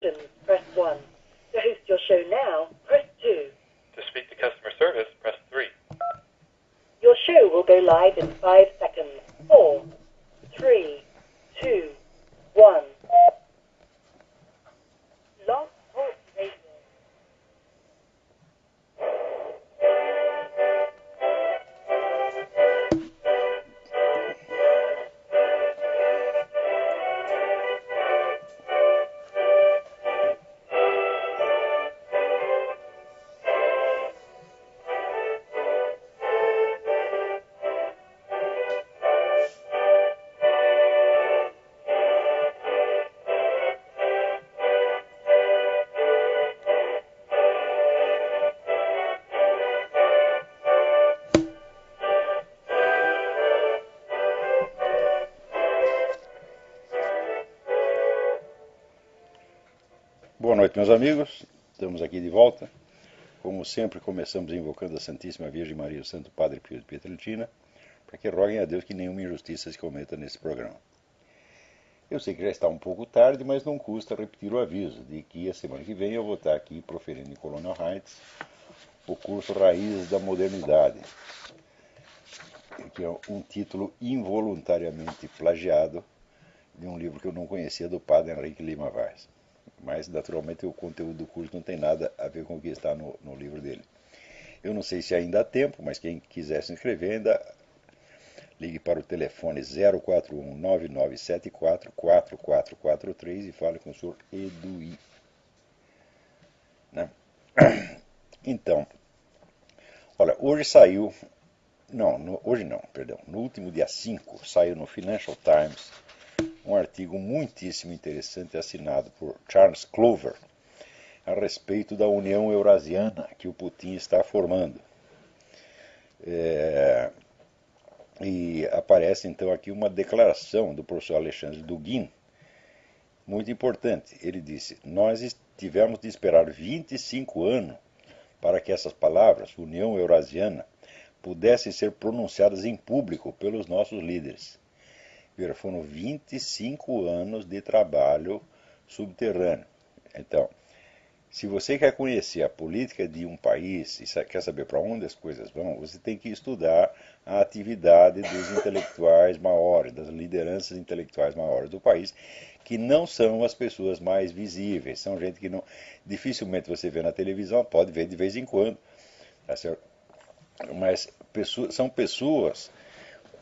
questions, press 1. To host your show now, press 2. To speak to customer service, press 3. Your show will go live in 5 seconds. 4, 3, 2, 1. Log Talk Radio. Boa noite, meus amigos. Estamos aqui de volta. Como sempre, começamos invocando a Santíssima Virgem Maria e o Santo Padre Pio de Pietrelcina, para que roguem a Deus que nenhuma injustiça se cometa nesse programa. Eu sei que já está um pouco tarde, mas não custa repetir o aviso de que a semana que vem eu vou estar aqui proferindo em Colonial Heights o curso Raízes da Modernidade, que é um título involuntariamente plagiado de um livro que eu não conhecia do padre Henrique Lima Vaz. Mas, naturalmente, o conteúdo do curso não tem nada a ver com o que está no livro dele. Eu não sei se ainda há tempo, mas quem quiser se inscrever ainda ligue para o telefone 041-9974-4443 e fale com o senhor Eduí. Né? Então, olha, hoje saiu... hoje não, perdão. No último dia 5 saiu no Financial Times um artigo muitíssimo interessante assinado por Charles Clover a respeito da União Eurasiana que o Putin está formando. E aparece então aqui uma declaração do professor Alexandre Dugin, muito importante. Ele disse: nós tivemos de esperar 25 anos para que essas palavras, União Eurasiana, pudessem ser pronunciadas em público pelos nossos líderes. Foram 25 anos de trabalho subterrâneo. Então, se você quer conhecer a política de um país e quer saber para onde as coisas vão, você tem que estudar a atividade dos intelectuais maiores, das lideranças intelectuais maiores do país, que não são as pessoas mais visíveis. São gente que dificilmente você vê na televisão, pode ver de vez em quando, tá certo? Mas são pessoas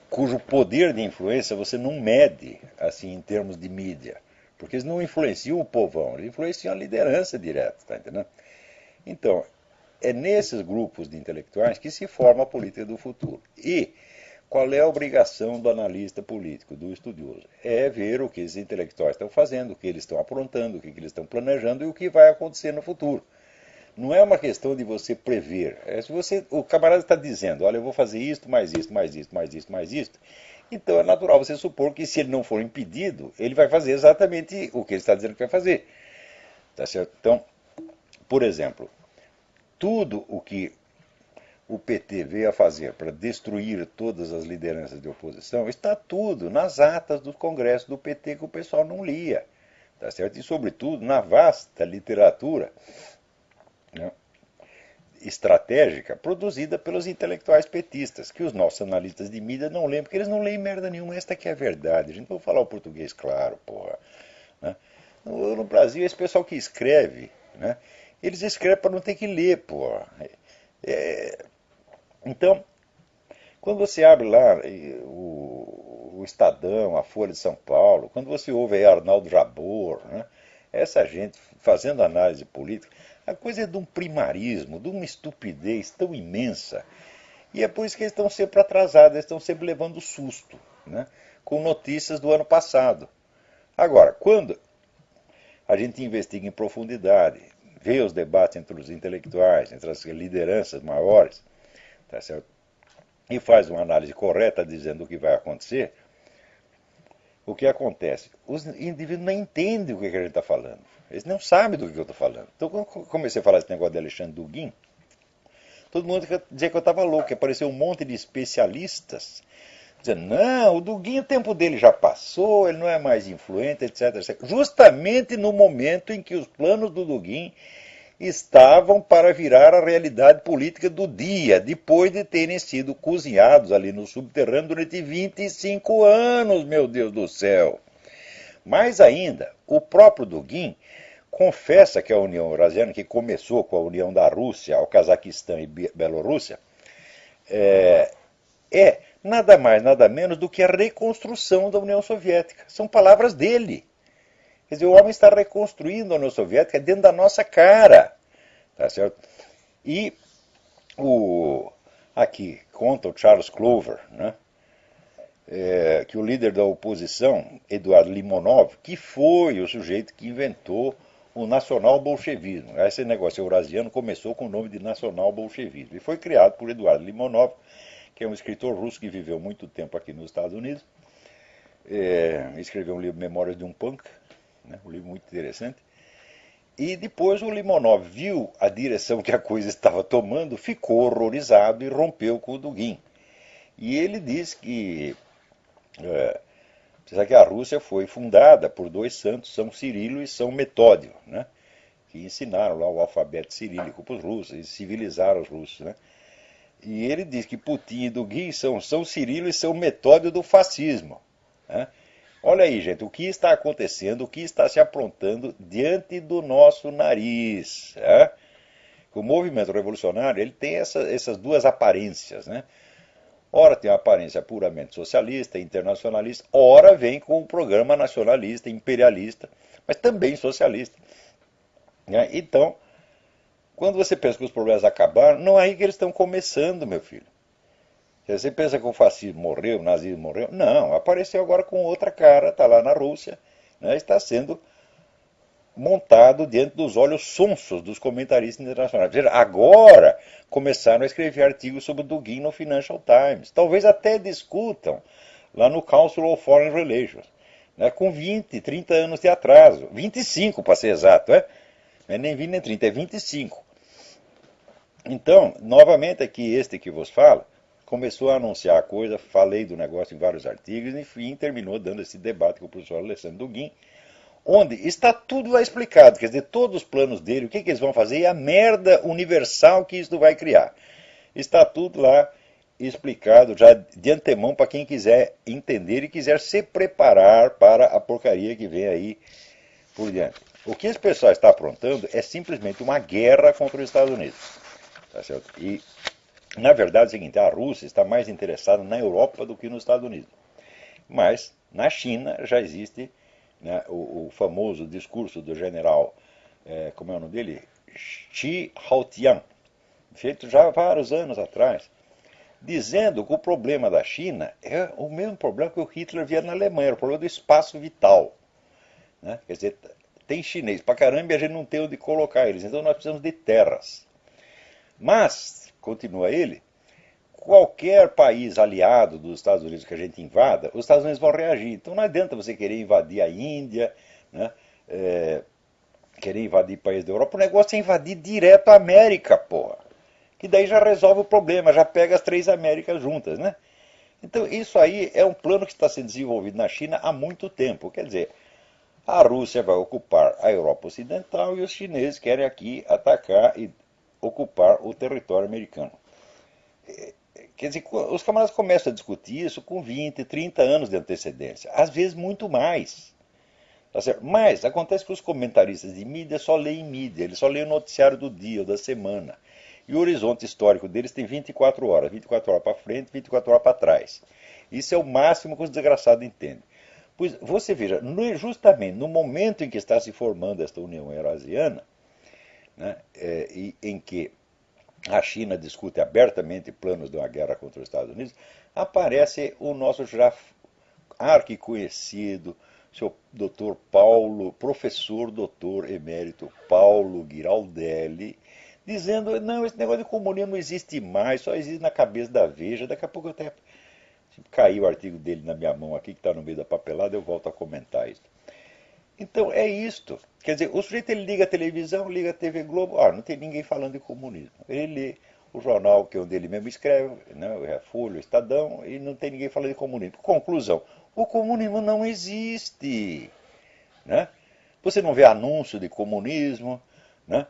cujo poder de influência você não mede assim em termos de mídia, porque eles não influenciam o povão, eles influenciam a liderança direta, tá entendendo? Então, é nesses grupos de intelectuais que se forma a política do futuro. E qual é a obrigação do analista político, do estudioso? É ver o que esses intelectuais estão fazendo, o que eles estão aprontando, o que eles estão planejando e o que vai acontecer no futuro. Não é uma questão de você prever. O camarada está dizendo, olha, eu vou fazer isto, mais isto, mais isto, mais isto, mais isto. Então é natural você supor que se ele não for impedido, ele vai fazer exatamente o que ele está dizendo que vai fazer. Tá certo? Então, por exemplo, tudo o que o PT veio a fazer para destruir todas as lideranças de oposição, está tudo nas atas do congresso do PT que o pessoal não lia. Tá certo? E, sobretudo, na vasta literatura, né, estratégica produzida pelos intelectuais petistas, que os nossos analistas de mídia não leem, porque eles não leem merda nenhuma. Esta aqui é a verdade. A gente vai falar o português claro, porra. Né? No Brasil, esse pessoal que escreve, né, eles escrevem para não ter que ler, porra. Então, quando você abre lá o Estadão, a Folha de São Paulo, quando você ouve aí Arnaldo Jabor, né, essa gente fazendo análise política, a coisa é de um primarismo, de uma estupidez tão imensa. E é por isso que eles estão sempre atrasados, eles estão sempre levando susto, né, com notícias do ano passado. Agora, quando a gente investiga em profundidade, vê os debates entre os intelectuais, entre as lideranças maiores, tá certo? E faz uma análise correta dizendo o que vai acontecer, o que acontece? Os indivíduos não entendem o que a gente está falando. Eles não sabem do que eu estou falando. Então, quando eu comecei a falar esse negócio de Alexandre Dugin, todo mundo dizia que eu estava louco, que apareceu um monte de especialistas dizendo, não, o Dugin, o tempo dele já passou, ele não é mais influente, etc, etc. Justamente no momento em que os planos do Dugin estavam para virar a realidade política do dia, depois de terem sido cozinhados ali no subterrâneo durante 25 anos, meu Deus do céu. Mais ainda, o próprio Dugin confessa que a União Eurasiana, que começou com a união da Rússia ao Cazaquistão e Bielorrússia, é nada mais, nada menos do que a reconstrução da União Soviética. São palavras dele. Quer dizer, o homem está reconstruindo a União Soviética dentro da nossa cara. Tá certo? E aqui conta o Charles Clover, né? Que o líder da oposição, Eduardo Limonov, que foi o sujeito que inventou o nacional-bolchevismo. Esse negócio eurasiano começou com o nome de nacional-bolchevismo e foi criado por Eduardo Limonov, que é um escritor russo que viveu muito tempo aqui nos Estados Unidos. Escreveu um livro, Memórias de um Punk, né? Um livro muito interessante. E depois o Limonov viu a direção que a coisa estava tomando, ficou horrorizado e rompeu com o Dugin. E ele diz que a Rússia foi fundada por dois santos, São Cirilo e São Metódio, né? Que ensinaram lá o alfabeto cirílico para os russos, e civilizaram os russos, né? E ele diz que Putin e Dugin são São Cirilo e São Metódio do fascismo, né? Olha aí, gente, o que está acontecendo, o que está se aprontando diante do nosso nariz. Né? O movimento revolucionário ele tem essas duas aparências, né? Ora tem a aparência puramente socialista, internacionalista, ora vem com um programa nacionalista, imperialista, mas também socialista. Né? Então, quando você pensa que os problemas acabaram, não é aí que eles estão começando, meu filho. Você pensa que o fascismo morreu, o nazismo morreu? Não, apareceu agora com outra cara, está lá na Rússia, né, está sendo montado diante dos olhos sonsos dos comentaristas internacionais. Ou seja, agora começaram a escrever artigos sobre o Dugin no Financial Times. Talvez até discutam lá no Council of Foreign Relations, né, com 20, 30 anos de atraso. 25 para ser exato, não é nem 20 nem 30, é 25. Então, novamente aqui este que vos fala, começou a anunciar a coisa, falei do negócio em vários artigos, e enfim, terminou dando esse debate com o professor Alessandro Dugin, onde está tudo lá explicado, quer dizer, todos os planos dele, o que eles vão fazer e a merda universal que isso vai criar. Está tudo lá explicado já de antemão para quem quiser entender e quiser se preparar para a porcaria que vem aí por diante. O que esse pessoal está aprontando é simplesmente uma guerra contra os Estados Unidos. Tá certo? E na verdade é o seguinte, a Rússia está mais interessada na Europa do que nos Estados Unidos. Mas na China já existe, né, o famoso discurso do general, como é o nome dele? Xi Haotian, feito já há vários anos atrás, dizendo que o problema da China é o mesmo problema que o Hitler via na Alemanha, o problema do espaço vital. Né? Quer dizer, tem chinês pra caramba e a gente não tem onde colocar eles, então nós precisamos de terras. Mas, continua ele, qualquer país aliado dos Estados Unidos que a gente invada, os Estados Unidos vão reagir. Então não adianta você querer invadir a Índia, né, querer invadir países da Europa, o negócio é invadir direto a América, porra. Que daí já resolve o problema, já pega as três Américas juntas, né? Então isso aí é um plano que está sendo desenvolvido na China há muito tempo. Quer dizer, a Rússia vai ocupar a Europa Ocidental e os chineses querem aqui atacar e ocupar o território americano. Quer dizer, os camaradas começam a discutir isso com 20, 30 anos de antecedência, às vezes muito mais. Tá certo? Mas acontece que os comentaristas de mídia só leem mídia, eles só leem o noticiário do dia ou da semana. E o horizonte histórico deles tem 24 horas para frente, 24 horas para trás. Isso é o máximo que os desgraçados entendem. Pois você veja, justamente no momento em que está se formando esta União Eurasiana, né, em que a China discute abertamente planos de uma guerra contra os Estados Unidos, aparece o nosso já arquiconhecido, seu doutor Paulo, professor doutor emérito Paulo Giraldelli, dizendo, não, esse negócio de comunismo não existe mais, só existe na cabeça da Veja. Daqui a pouco até caiu o artigo dele na minha mão aqui, que está no meio da papelada, eu volto a comentar isso. Então é isto. Quer dizer, o sujeito ele liga a televisão, liga a TV Globo, não tem ninguém falando de comunismo. Ele lê o jornal que onde ele mesmo escreve, né, é a Folha, o Estadão, e não tem ninguém falando de comunismo. Conclusão, o comunismo não existe. Né? Você não vê anúncio de comunismo, né?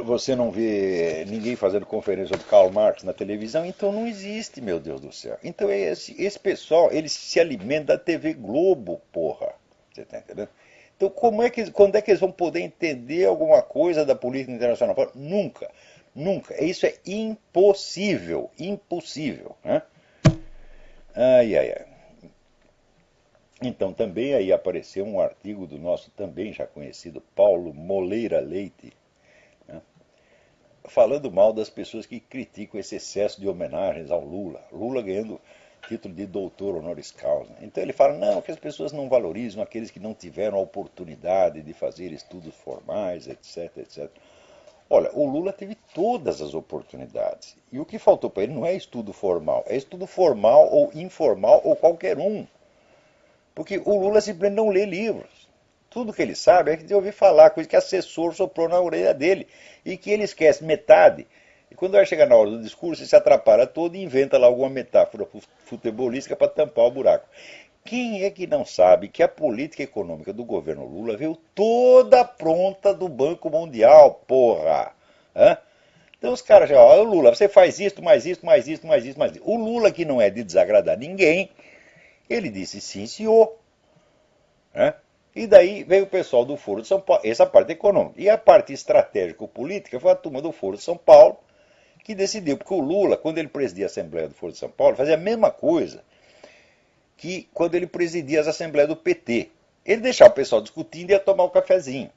Você não vê ninguém fazendo conferência sobre Karl Marx na televisão, então não existe, meu Deus do céu. Então esse pessoal, eles se alimentam da TV Globo, porra. Você está entendendo? Então quando é que eles vão poder entender alguma coisa da política internacional? Nunca, nunca. Isso é impossível, impossível. Né? Ai, ai, ai. Então também aí apareceu um artigo do nosso também já conhecido Paulo Moleira Leite, né, falando mal das pessoas que criticam esse excesso de homenagens ao Lula. Lula ganhando título de doutor honoris causa. Então ele fala, não, que as pessoas não valorizam aqueles que não tiveram a oportunidade de fazer estudos formais, etc, etc. Olha, o Lula teve todas as oportunidades. E o que faltou para ele não é estudo formal. É estudo formal ou informal ou qualquer um. Porque o Lula simplesmente não lê livros. Tudo que ele sabe é de ouvir falar, coisa que assessor soprou na orelha dele. E que ele esquece metade. E quando vai chegar na hora do discurso, ele se atrapalha todo e inventa lá alguma metáfora futebolística para tampar o buraco. Quem é que não sabe que a política econômica do governo Lula veio toda pronta do Banco Mundial, porra? Hã? Então os caras já, ó, Lula, você faz isso, mais isso, mais isso, mais isso, mais isso. O Lula, que não é de desagradar ninguém, ele disse sim, senhor. Né? E daí veio o pessoal do Foro de São Paulo, essa parte econômica. E a parte estratégico-política foi a turma do Foro de São Paulo, que decidiu, porque o Lula, quando ele presidia a Assembleia do Foro de São Paulo, fazia a mesma coisa que quando ele presidia as Assembleias do PT. Ele deixava o pessoal discutindo e ia tomar um cafezinho.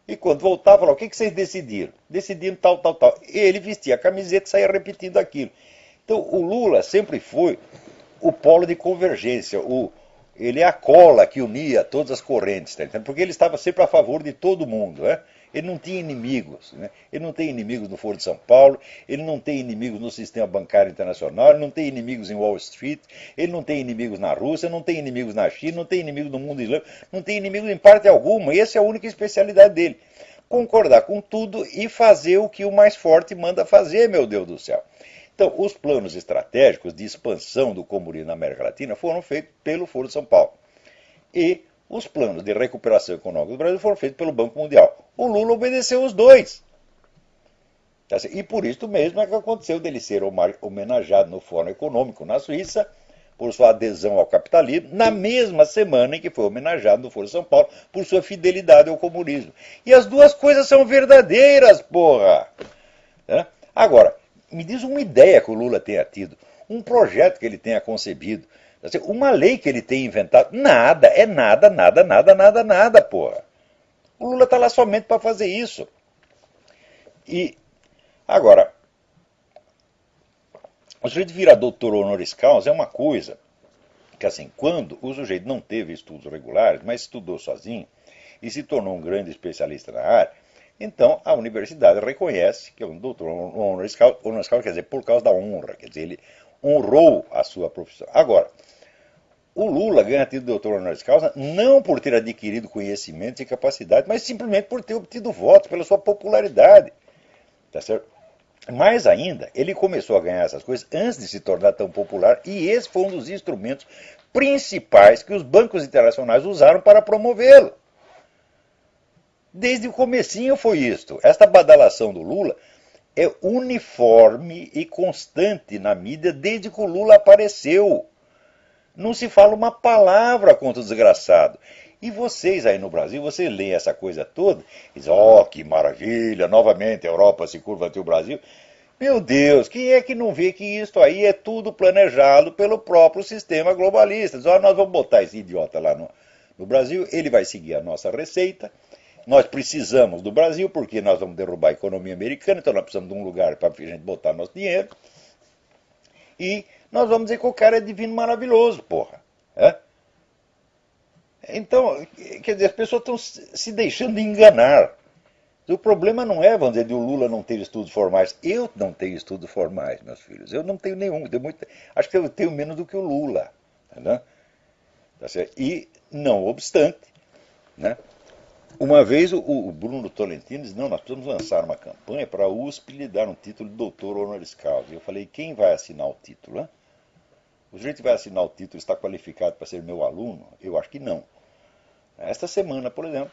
E quando voltava, falava, o que vocês decidiram? Decidiram tal, tal, tal. E ele vestia a camiseta e saía repetindo aquilo. Então o Lula sempre foi o polo de convergência, ele é a cola que unia todas as correntes, tá entendendo? Porque ele estava sempre a favor de todo mundo. Né? Ele não tinha inimigos. Né? Ele não tem inimigos no Foro de São Paulo, ele não tem inimigos no sistema bancário internacional, ele não tem inimigos em Wall Street, ele não tem inimigos na Rússia, não tem inimigos na China, não tem inimigos no mundo islâmico, não tem inimigos em parte alguma. E essa é a única especialidade dele. Concordar com tudo e fazer o que o mais forte manda fazer, meu Deus do céu. Então, os planos estratégicos de expansão do comunismo na América Latina foram feitos pelo Foro de São Paulo. E os planos de recuperação econômica do Brasil foram feitos pelo Banco Mundial. O Lula obedeceu os dois. E por isso mesmo é que aconteceu dele ser homenageado no Fórum Econômico na Suíça, por sua adesão ao capitalismo, na mesma semana em que foi homenageado no Foro de São Paulo por sua fidelidade ao comunismo. E as duas coisas são verdadeiras, porra! Agora, me diz uma ideia que o Lula tenha tido, um projeto que ele tenha concebido, uma lei que ele tenha inventado. Nada, é nada, nada, nada, nada, nada, porra. O Lula está lá somente para fazer isso. E, agora, o sujeito virar doutor honoris causa é uma coisa que, assim, quando o sujeito não teve estudos regulares, mas estudou sozinho e se tornou um grande especialista na área, então a universidade reconhece que é um doutor honoris causa, quer dizer, por causa da honra, quer dizer, ele honrou a sua profissão. Agora, o Lula ganha título de doutor honoris causa não por ter adquirido conhecimento e capacidade, mas simplesmente por ter obtido votos, pela sua popularidade. Tá certo? Mais ainda, ele começou a ganhar essas coisas antes de se tornar tão popular, e esse foi um dos instrumentos principais que os bancos internacionais usaram para promovê-lo. Desde o comecinho foi isto. Esta badalação do Lula é uniforme e constante na mídia desde que o Lula apareceu. Não se fala uma palavra contra o desgraçado. E vocês aí no Brasil, vocês leem essa coisa toda e dizem, oh, que maravilha, novamente a Europa se curva ante o Brasil. Meu Deus, quem é que não vê que isso aí é tudo planejado pelo próprio sistema globalista? Diz, oh, nós vamos botar esse idiota lá no Brasil, ele vai seguir a nossa receita. Nós precisamos do Brasil porque nós vamos derrubar a economia americana, então nós precisamos de um lugar para a gente botar nosso dinheiro. E nós vamos dizer que o cara é divino maravilhoso, porra. É? Então, quer dizer, as pessoas estão se deixando enganar. O problema não é, vamos dizer, de o Lula não ter estudos formais. Eu não tenho estudos formais, meus filhos. Eu não tenho nenhum. Acho que eu tenho menos do que o Lula. Né? Tá certo? E, não obstante, né? Uma vez o Bruno Tolentino disse, não, nós precisamos lançar uma campanha para a USP lhe dar um título de doutor honoris causa. E eu falei, quem vai assinar o título? Hein? O sujeito que vai assinar o título está qualificado para ser meu aluno? Eu acho que não. Esta semana, por exemplo,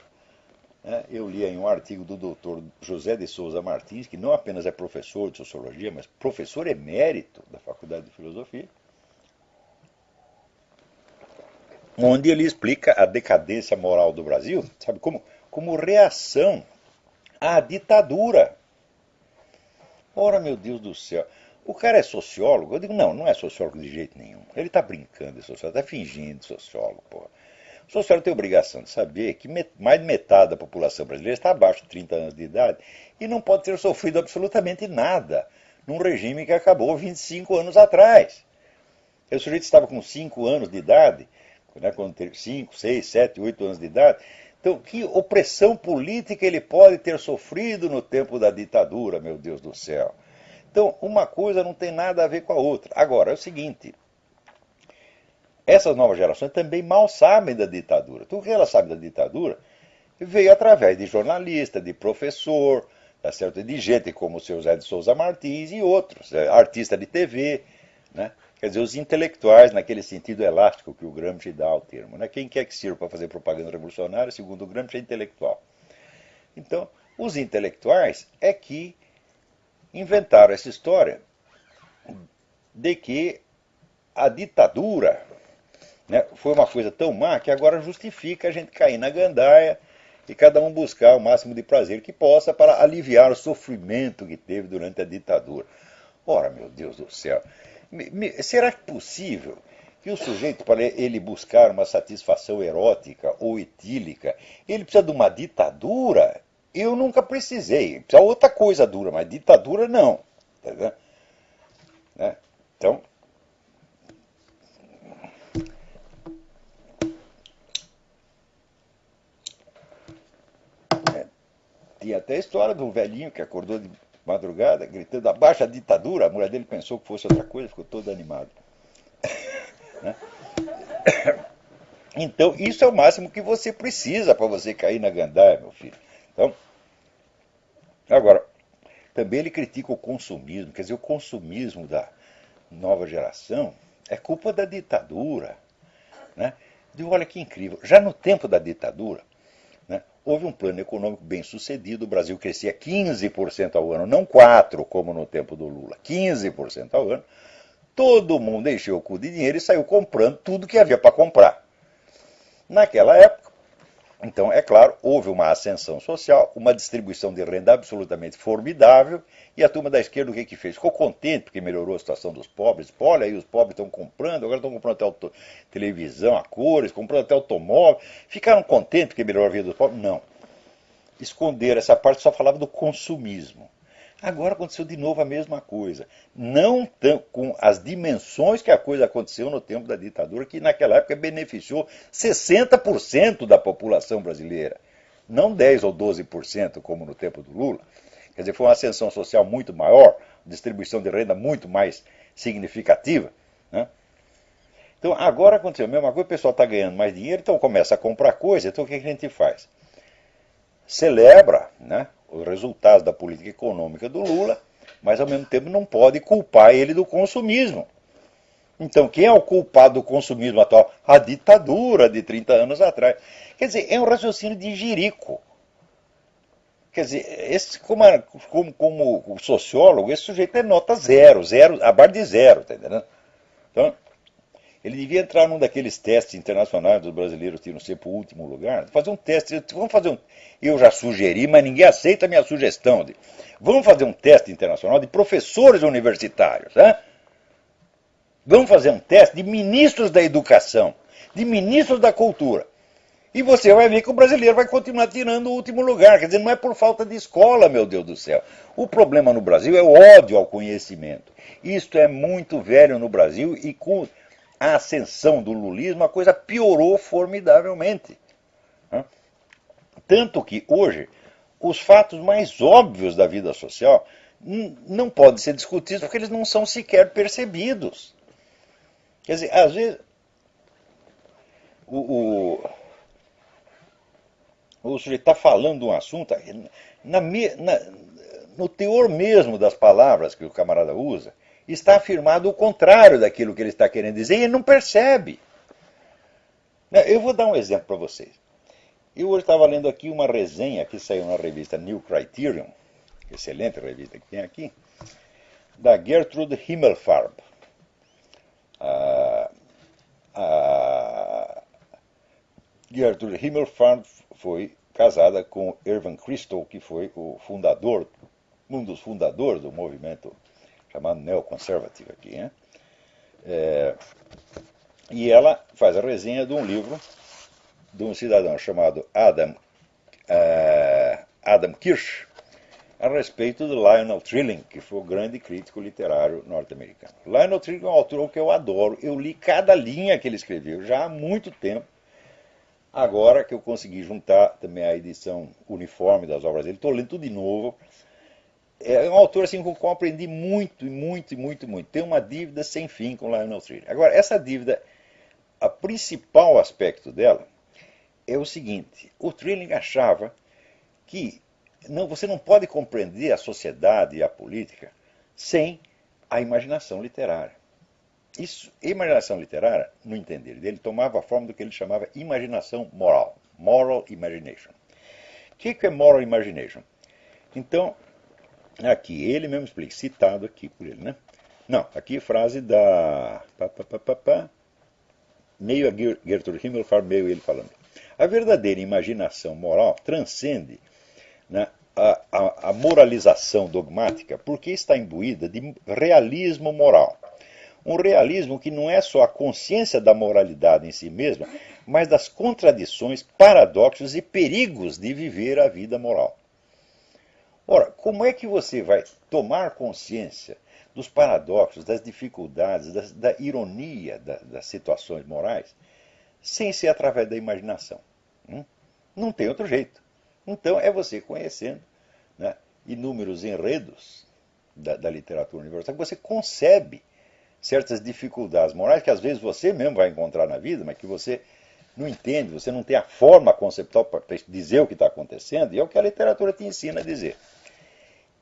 eu li aí um artigo do doutor José de Souza Martins, que não apenas é professor de sociologia, mas professor emérito da Faculdade de Filosofia, onde ele explica a decadência moral do Brasil, sabe, como reação à ditadura. Ora, meu Deus do céu, o cara é sociólogo? Eu digo, não, não é sociólogo de jeito nenhum. Ele está brincando de sociólogo, está fingindo de sociólogo, porra. O sociólogo tem a obrigação de saber que mais de metade da população brasileira está abaixo de 30 anos de idade e não pode ter sofrido absolutamente nada num regime que acabou 25 anos atrás. O sujeito estava com 5 anos de idade, quando teve 5, 6, 7, 8 anos de idade. Então, que opressão política ele pode ter sofrido no tempo da ditadura, meu Deus do céu? Então, uma coisa não tem nada a ver com a outra. Agora, é o seguinte, essas novas gerações também mal sabem da ditadura. Tudo que elas sabem da ditadura veio através de jornalista, de professor, tá certo? De gente como o seu Zé de Souza Martins e outros, artista de TV, né? Quer dizer, os intelectuais, naquele sentido elástico que o Gramsci dá ao termo. Né? Quem quer que sirva para fazer propaganda revolucionária, segundo o Gramsci, é intelectual. Então, os intelectuais é que inventaram essa história de que a ditadura, né, foi uma coisa tão má que agora justifica a gente cair na gandaia e cada um buscar o máximo de prazer que possa para aliviar o sofrimento que teve durante a ditadura. Ora, meu Deus do céu, será que é possível que o sujeito, para ele buscar uma satisfação erótica ou etílica, ele precisa de uma ditadura? Eu nunca precisei. Precisa outra coisa dura, mas ditadura não. Tá, né? Então, tinha até a história de um velhinho que acordou de madrugada gritando abaixo a ditadura. A mulher dele pensou que fosse outra coisa, ficou todo animado. Né? Então, isso é o máximo que você precisa para você cair na gandaia, meu filho. Então, agora, também ele critica o consumismo. Quer dizer, o consumismo da nova geração é culpa da ditadura. Né? E olha que incrível. Já no tempo da ditadura, né, houve um plano econômico bem sucedido. O Brasil crescia 15% ao ano, não 4% como no tempo do Lula, 15% ao ano. Todo mundo encheu o cu de dinheiro e saiu comprando tudo que havia para comprar. Naquela época, então, é claro, houve uma ascensão social, uma distribuição de renda absolutamente formidável, e a turma da esquerda o que fez? Ficou contente porque melhorou a situação dos pobres. Pô, olha aí, os pobres estão comprando, agora estão comprando até televisão a cores, comprando até automóvel. Ficaram contentes porque melhorou a vida dos pobres? Não. Esconderam essa parte, só falava do consumismo. Agora aconteceu de novo a mesma coisa. Não com as dimensões que a coisa aconteceu no tempo da ditadura, que naquela época beneficiou 60% da população brasileira. Não 10 ou 12%, como no tempo do Lula. Quer dizer, foi uma ascensão social muito maior, distribuição de renda muito mais significativa. Né? Então agora aconteceu a mesma coisa, o pessoal está ganhando mais dinheiro, então começa a comprar coisa, então o que a gente faz? Celebra, né, os resultados da política econômica do Lula, mas ao mesmo tempo não pode culpar ele do consumismo. Então, quem é o culpado do consumismo atual? A ditadura de 30 anos atrás. Quer dizer, é um raciocínio de jirico. Quer dizer, como sociólogo, esse sujeito é nota zero, abaixo de zero, tá entendendo? Então, ele devia entrar num daqueles testes internacionais dos brasileiros que não sempre o último lugar. Fazer um teste. Vamos fazer um. Eu já sugeri, mas ninguém aceita a minha sugestão. Vamos fazer um teste internacional de professores universitários. Né? Vamos fazer um teste de ministros da educação, de ministros da cultura. E você vai ver que o brasileiro vai continuar tirando o último lugar. Quer dizer, não é por falta de escola, meu Deus do céu. O problema no Brasil é o ódio ao conhecimento. Isto é muito velho no Brasil e com a ascensão do lulismo, a coisa piorou formidavelmente. Tanto que hoje, os fatos mais óbvios da vida social não podem ser discutidos porque eles não são sequer percebidos. Quer dizer, às vezes, o sujeito está falando de um assunto, no teor mesmo das palavras que o camarada usa, está afirmado o contrário daquilo que ele está querendo dizer e ele não percebe. Eu vou dar um exemplo para vocês. Eu hoje estava lendo aqui uma resenha que saiu na revista New Criterion, excelente revista que tem aqui, da Gertrude Himmelfarb. A Gertrude Himmelfarb foi casada com Irving Kristol, que foi o fundador, um dos fundadores do movimento chamado neoconservative aqui, né? E ela faz a resenha de um livro de um cidadão chamado Adam Kirsch, a respeito de Lionel Trilling, que foi o grande crítico literário norte-americano. Lionel Trilling é um autor que eu adoro, eu li cada linha que ele escreveu já há muito tempo, agora que eu consegui juntar também a edição uniforme das obras dele, estou lendo tudo de novo. É um autor assim, com o qual aprendi muito, muito, muito, muito. Tem uma dívida sem fim com Lionel Trilling. Agora, essa dívida, o principal aspecto dela é o seguinte: o Trilling achava que você não pode compreender a sociedade e a política sem a imaginação literária. Isso, imaginação literária, no entender dele, tomava a forma do que ele chamava imaginação moral, moral imagination. O que é moral imagination? Então, aqui, ele mesmo explica, citado aqui por ele, né? Não, aqui frase da... meio a Gertrude Himmelfarb, meio ele falando. A verdadeira imaginação moral transcende, né, a moralização dogmática porque está imbuída de realismo moral. Um realismo que não é só a consciência da moralidade em si mesma, mas das contradições, paradoxos e perigos de viver a vida moral. Ora, como é que você vai tomar consciência dos paradoxos, das dificuldades, da ironia das situações morais, sem ser através da imaginação? Não tem outro jeito. Então é você conhecendo, né, inúmeros enredos da literatura universal, que você concebe certas dificuldades morais que às vezes você mesmo vai encontrar na vida, mas que você não entende, você não tem a forma conceptual para dizer o que está acontecendo, e é o que a literatura te ensina a dizer.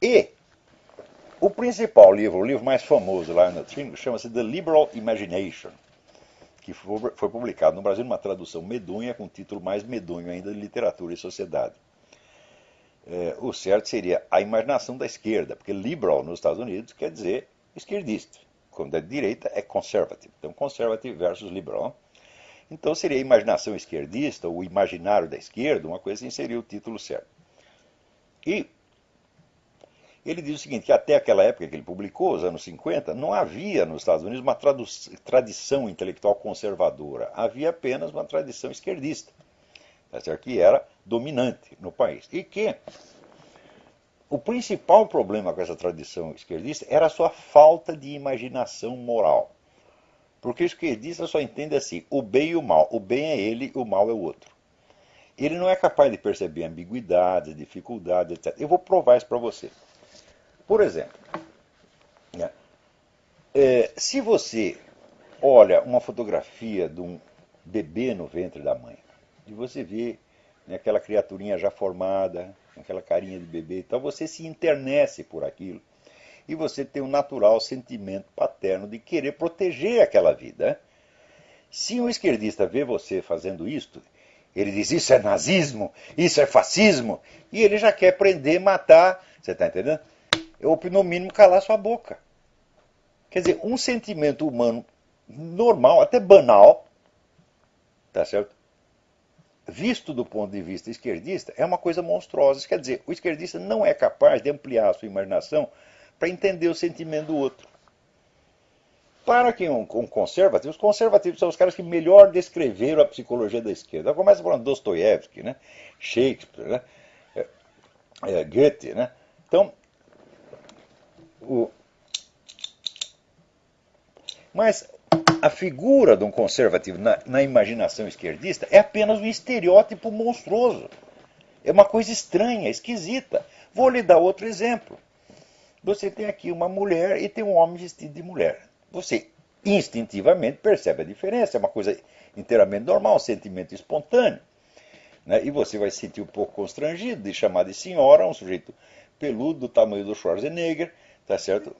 E o principal livro, o livro mais famoso lá no Trilling, chama-se The Liberal Imagination, que foi publicado no Brasil numa tradução medonha, com um título mais medonho ainda, de Literatura e Sociedade. O certo seria a imaginação da esquerda, porque liberal nos Estados Unidos quer dizer esquerdista. Quando é de direita é conservative. Então, conservative versus liberal. Então, seria a imaginação esquerdista, ou o imaginário da esquerda, uma coisa assim seria o título certo. E ele diz o seguinte, que até aquela época que ele publicou, os anos 50, não havia nos Estados Unidos uma tradição intelectual conservadora. Havia apenas uma tradição esquerdista, que era dominante no país. E que o principal problema com essa tradição esquerdista era a sua falta de imaginação moral. Porque o esquerdista só entende assim, o bem e o mal. O bem é ele, o mal é o outro. Ele não é capaz de perceber ambiguidades, dificuldades, etc. Eu vou provar isso para você. Por exemplo, né, se você olha uma fotografia de um bebê no ventre da mãe, e você vê, né, aquela criaturinha já formada, aquela carinha de bebê e tal, você se internece por aquilo. E você tem um natural sentimento paterno de querer proteger aquela vida. Se um esquerdista vê você fazendo isto, ele diz, isso é nazismo, isso é fascismo, e ele já quer prender, matar, você está entendendo? Ou, no mínimo, calar sua boca. Quer dizer, um sentimento humano normal, até banal, tá certo? Visto do ponto de vista esquerdista, é uma coisa monstruosa. Quer dizer, o esquerdista não é capaz de ampliar a sua imaginação para entender o sentimento do outro. Para quem um conservativo, os conservativos são os caras que melhor descreveram a psicologia da esquerda. Começa falando Dostoiévski, né? Shakespeare, né? Goethe, né? Então, mas a figura de um conservativo na imaginação esquerdista é apenas um estereótipo monstruoso. É uma coisa estranha, esquisita. Vou lhe dar outro exemplo. Você tem aqui uma mulher e tem um homem vestido de mulher. Você instintivamente percebe a diferença, é uma coisa inteiramente normal, um sentimento espontâneo. né? E você vai se sentir um pouco constrangido de chamar de senhora um sujeito peludo do tamanho do Schwarzenegger, tá certo?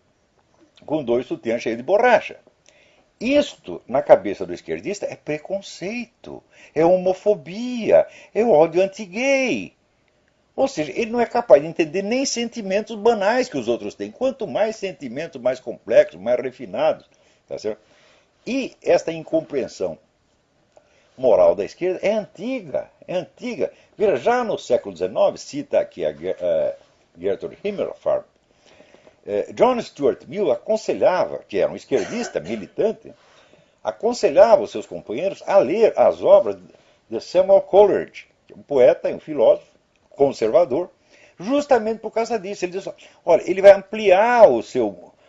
Com 2 sutiãs cheios de borracha. Isto, na cabeça do esquerdista, é preconceito, é homofobia, é ódio anti-gay. Ou seja, ele não é capaz de entender nem sentimentos banais que os outros têm. Quanto mais sentimentos mais complexos, mais refinados. Tá certo? E esta incompreensão moral da esquerda é antiga, é antiga. Veja, já no século XIX, cita aqui a Gertrude Himmelfarb, John Stuart Mill aconselhava, que era um esquerdista militante, aconselhava os seus companheiros a ler as obras de Samuel Coleridge, que é um poeta e um filósofo conservador, justamente por causa disso. Ele diz, olha, ele vai ampliar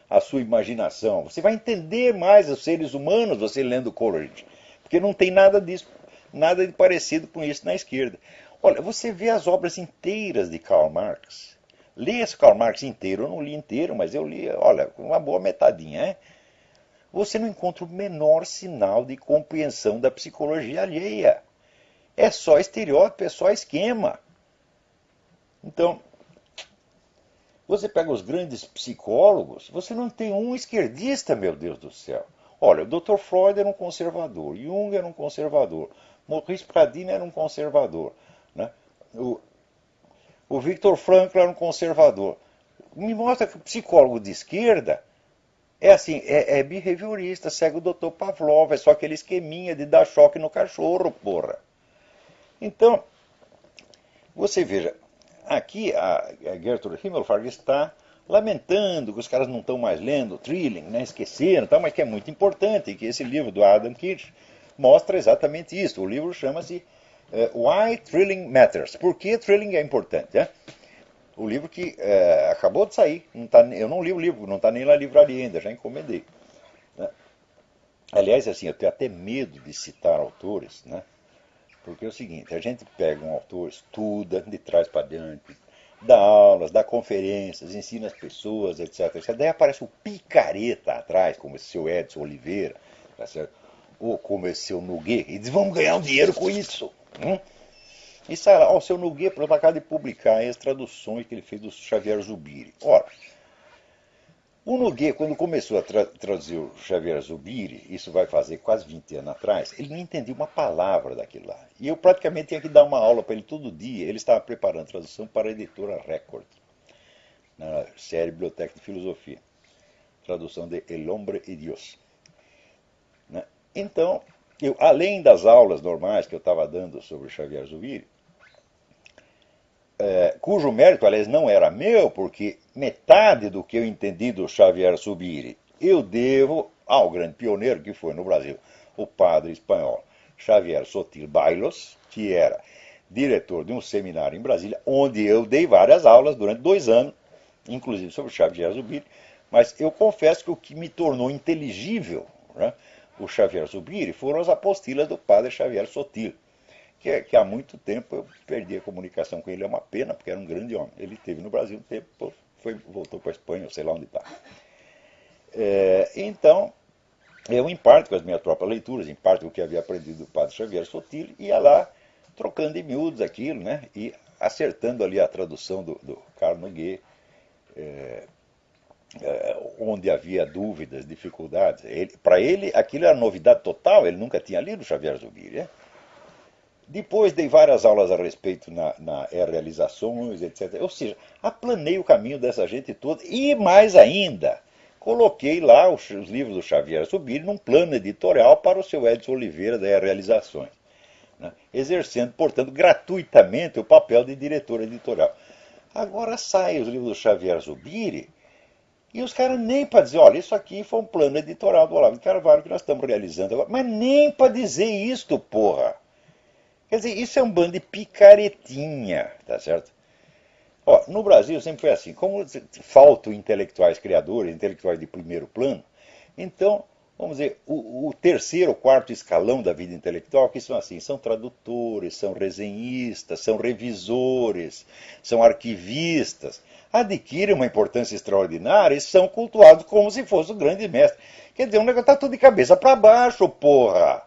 a sua imaginação, você vai entender mais os seres humanos você lendo Coleridge, porque não tem nada disso, nada de parecido com isso na esquerda. Olha, você vê as obras inteiras de Karl Marx. Li esse Karl Marx inteiro, eu não li inteiro, mas eu li, olha, uma boa metadinha, hein? Você não encontra o menor sinal de compreensão da psicologia alheia. É só estereótipo, é só esquema. Então, você pega os grandes psicólogos, você não tem um esquerdista, meu Deus do céu. Olha, o Dr. Freud era um conservador, Jung era um conservador, Maurice Pradine era um conservador, né? O Viktor Frankl era um conservador. Me mostra que o psicólogo de esquerda é assim, é behaviorista, segue o Dr. Pavlov, é só aquele esqueminha de dar choque no cachorro, porra. Então, você veja, aqui a Gertrude Himmelfarb está lamentando que os caras não estão mais lendo Trilling, né, esqueceram, tal, mas que é muito importante, que esse livro do Adam Kirsch mostra exatamente isso. O livro chama-se Why Trilling Matters. Por que Trilling é importante? Né? O livro que acabou de sair, não tá, eu não li o livro, não está nem na livraria ainda, já encomendei. Né? Aliás, assim, eu tenho até medo de citar autores, né? Porque é o seguinte, a gente pega um autor, estuda de trás para diante, dá aulas, dá conferências, ensina as pessoas, etc, etc. Daí aparece o picareta atrás, como esse seu Edson Oliveira, tá certo? Ou como esse seu Noguet, e diz, vamos ganhar um dinheiro com isso. E sai lá, o seu Noguet, por acaba de publicar as traduções que ele fez do Xavier Zubiri. Ora, o Noguet, quando começou a traduzir o Xavier Zubiri, isso vai fazer quase 20 anos atrás, ele não entendia uma palavra daquilo lá. E eu praticamente tinha que dar uma aula para ele todo dia. Ele estava preparando a tradução para a editora Record, na série Biblioteca de Filosofia. Tradução de El Hombre y Dios. Né? Então, eu, além das aulas normais que eu estava dando sobre o Xavier Zubiri, cujo mérito, aliás, não era meu, porque metade do que eu entendi do Xavier Zubiri eu devo ao grande pioneiro que foi no Brasil, o padre espanhol Xavier Sotil Bailos, que era diretor de um seminário em Brasília, onde eu dei várias aulas durante 2 anos, inclusive sobre o Xavier Zubiri, mas eu confesso que o que me tornou inteligível, né, o Xavier Zubiri foram as apostilas do padre Xavier Sotil, que há muito tempo eu perdi a comunicação com ele. É uma pena, porque era um grande homem. Ele esteve no Brasil um tempo, voltou para a Espanha, sei lá onde está. Então, eu, em parte com as minhas próprias leituras, em parte com o que havia aprendido do padre Xavier Sotil, ia lá trocando em miúdos aquilo, né, e acertando ali a tradução do Carl Noguet, onde havia dúvidas, dificuldades. Para ele, aquilo era novidade total, ele nunca tinha lido Xavier Zubiri, né? Depois dei várias aulas a respeito na realizações, etc. Ou seja, aplanei o caminho dessa gente toda e, mais ainda, coloquei lá os livros do Xavier Zubiri num plano editorial para o seu Edson Oliveira da Realizações, né? Exercendo, portanto, gratuitamente o papel de diretor editorial. Agora saem os livros do Xavier Zubiri e os caras nem para dizer, olha, isso aqui foi um plano editorial do Olavo de Carvalho que nós estamos realizando agora, mas nem para dizer isto, porra. Quer dizer, isso é um bando de picaretinha, tá certo? Ó, no Brasil sempre foi assim, como faltam intelectuais criadores, intelectuais de primeiro plano, então, vamos dizer, o terceiro, quarto escalão da vida intelectual, que são assim, são tradutores, são resenhistas, são revisores, são arquivistas, adquirem uma importância extraordinária e são cultuados como se fosse o grande mestre. Quer dizer, o negócio está tudo de cabeça para baixo, porra!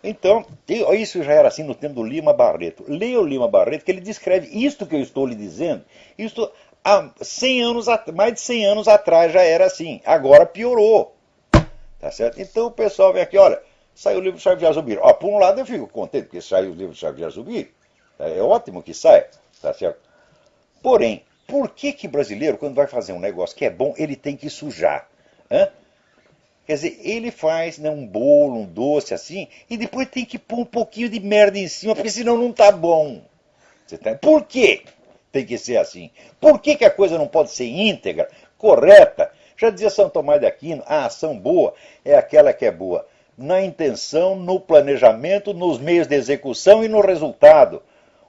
Então, isso já era assim no tempo do Lima Barreto. Leia o Lima Barreto, que ele descreve isto que eu estou lhe dizendo. Isto há 100 anos, mais de 100 anos atrás já era assim. Agora piorou. Tá certo? Então o pessoal vem aqui, olha, saiu o livro do Xavier Zubiri. Ó, por um lado eu fico contente porque saiu o livro do Xavier Zubiri. É ótimo que saia. Tá certo? Porém, por que brasileiro, quando vai fazer um negócio que é bom, ele tem que sujar? Hã? Quer dizer, ele faz, né, um bolo, um doce assim, e depois tem que pôr um pouquinho de merda em cima, porque senão não tá bom. Por quê tem que ser assim? Por que a coisa não pode ser íntegra, correta? Já dizia São Tomás de Aquino, a ação boa é aquela que é boa na intenção, no planejamento, nos meios de execução e no resultado.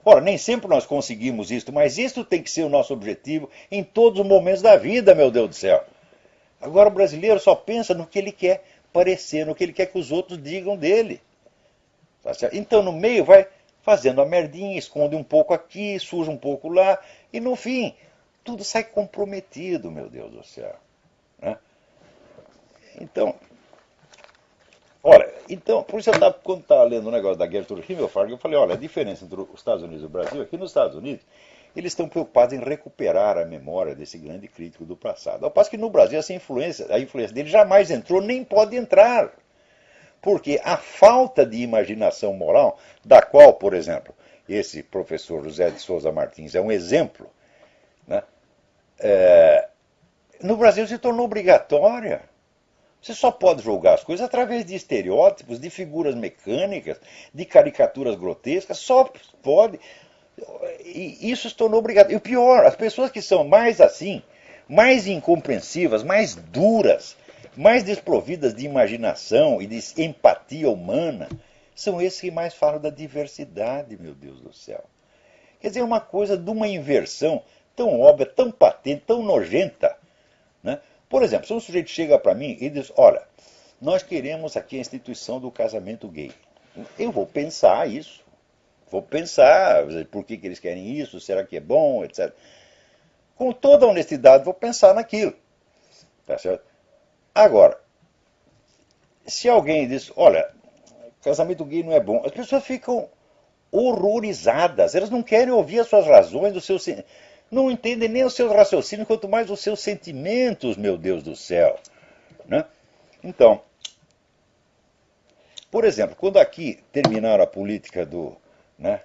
Ora, nem sempre nós conseguimos isso, mas isso tem que ser o nosso objetivo em todos os momentos da vida, meu Deus do céu. Agora o brasileiro só pensa no que ele quer parecer, no que ele quer que os outros digam dele. Tá certo? Então no meio vai fazendo a merdinha, esconde um pouco aqui, suja um pouco lá, e no fim, tudo sai comprometido, meu Deus do céu. Né? Então, olha, por isso quando estava lendo o negócio da Gertrude Himmelfarb, eu falei, olha, a diferença entre os Estados Unidos e o Brasil é que nos Estados Unidos eles estão preocupados em recuperar a memória desse grande crítico do passado. Ao passo que no Brasil a influência dele jamais entrou, nem pode entrar. Porque a falta de imaginação moral, da qual, por exemplo, esse professor José de Souza Martins é um exemplo, né? No Brasil se tornou obrigatória. Você só pode julgar as coisas através de estereótipos, de figuras mecânicas, de caricaturas grotescas, só pode. E isso se tornou obrigatório. E o pior, as pessoas que são mais assim, mais incompreensivas, mais duras, mais desprovidas de imaginação e de empatia humana, são esses que mais falam da diversidade, meu Deus do céu. Quer dizer, uma coisa de uma inversão tão óbvia, tão patente, tão nojenta. Né? Por exemplo, se um sujeito chega para mim e diz, olha, nós queremos aqui a instituição do casamento gay. Eu vou pensar isso. Vou pensar por que eles querem isso, será que é bom, etc. Com toda a honestidade, vou pensar naquilo. Tá certo? Agora, se alguém diz, olha, casamento gay não é bom, as pessoas ficam horrorizadas. Elas não querem ouvir as suas razões, não entendem nem os seus raciocínios, quanto mais os seus sentimentos, meu Deus do céu. Né? Então, por exemplo, quando aqui terminaram a política né,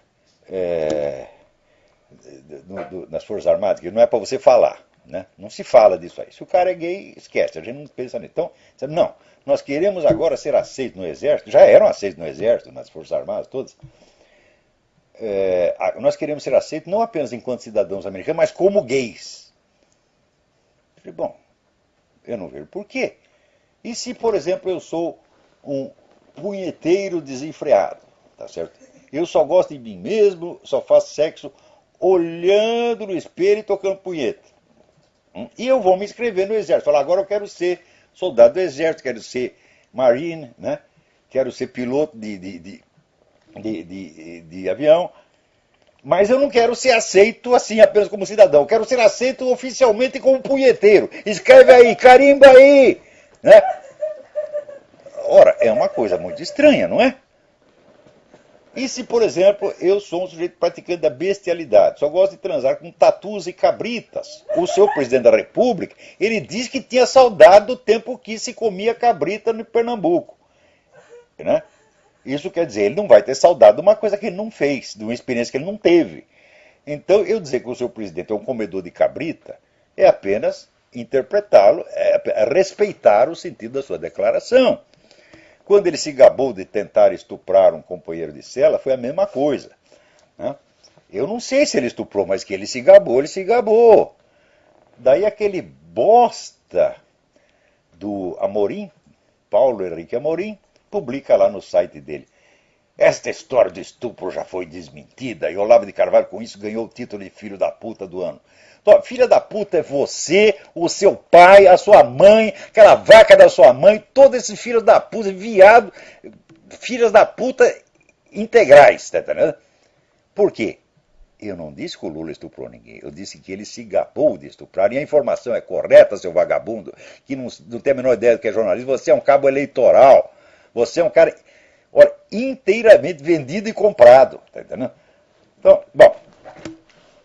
nas Forças Armadas, que não é para você falar, né? Não se fala disso aí. Se o cara é gay, esquece, a gente não pensa nisso. Então, não, nós queremos agora ser aceitos no Exército, já eram aceitos no Exército, nas Forças Armadas todas. Nós queremos ser aceitos não apenas enquanto cidadãos americanos, mas como gays. Eu falei, bom, eu não vejo por quê. E se, por exemplo, eu sou um punheteiro desenfreado, tá certo? Eu só gosto de mim mesmo, só faço sexo olhando no espelho e tocando punheta. E eu vou me inscrever no Exército. Falar, agora eu quero ser soldado do Exército, quero ser marine, né? Quero ser piloto de avião. Mas eu não quero ser aceito assim apenas como cidadão. Eu quero ser aceito oficialmente como punheteiro. Escreve aí, carimba aí. Né? Ora, é uma coisa muito estranha, não é? E se, por exemplo, eu sou um sujeito praticante da bestialidade, só gosto de transar com tatus e cabritas. O seu presidente da República, ele diz que tinha saudade do tempo que se comia cabrita no Pernambuco. Né? Isso quer dizer, ele não vai ter saudade de uma coisa que ele não fez, de uma experiência que ele não teve. Então, eu dizer que o seu presidente é um comedor de cabrita é apenas interpretá-lo, é respeitar o sentido da sua declaração. Quando ele se gabou de tentar estuprar um companheiro de cela, foi a mesma coisa. Né? Eu não sei se ele estuprou, mas que ele se gabou, ele se gabou. Daí aquele bosta do Amorim, Paulo Henrique Amorim, publica lá no site dele. Esta história do estupro já foi desmentida e Olavo de Carvalho com isso ganhou o título de filho da puta do ano. Então, filha da puta é você, o seu pai, a sua mãe, aquela vaca da sua mãe, todos esses filhos da puta, viado, filhas da puta integrais, tá entendendo? Por quê? Eu não disse que o Lula estuprou ninguém, eu disse que ele se gabou de estuprar, e a informação é correta, seu vagabundo, que não tem a menor ideia do que é jornalismo, você é um cabo eleitoral, você é um cara... Olha, inteiramente vendido e comprado. Tá entendendo? Então, bom,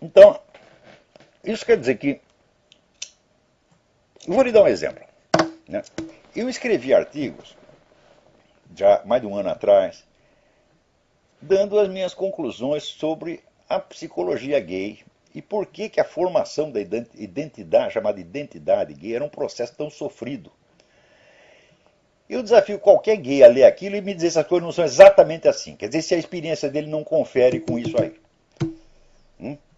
então, isso quer dizer que. Eu vou lhe dar um exemplo. Né? Eu escrevi artigos, já mais de um ano atrás, dando as minhas conclusões sobre a psicologia gay e por que, que a formação da identidade, chamada identidade gay, era um processo tão sofrido. Eu desafio qualquer gay a ler aquilo e me dizer se as coisas não são exatamente assim. Quer dizer, se a experiência dele não confere com isso aí.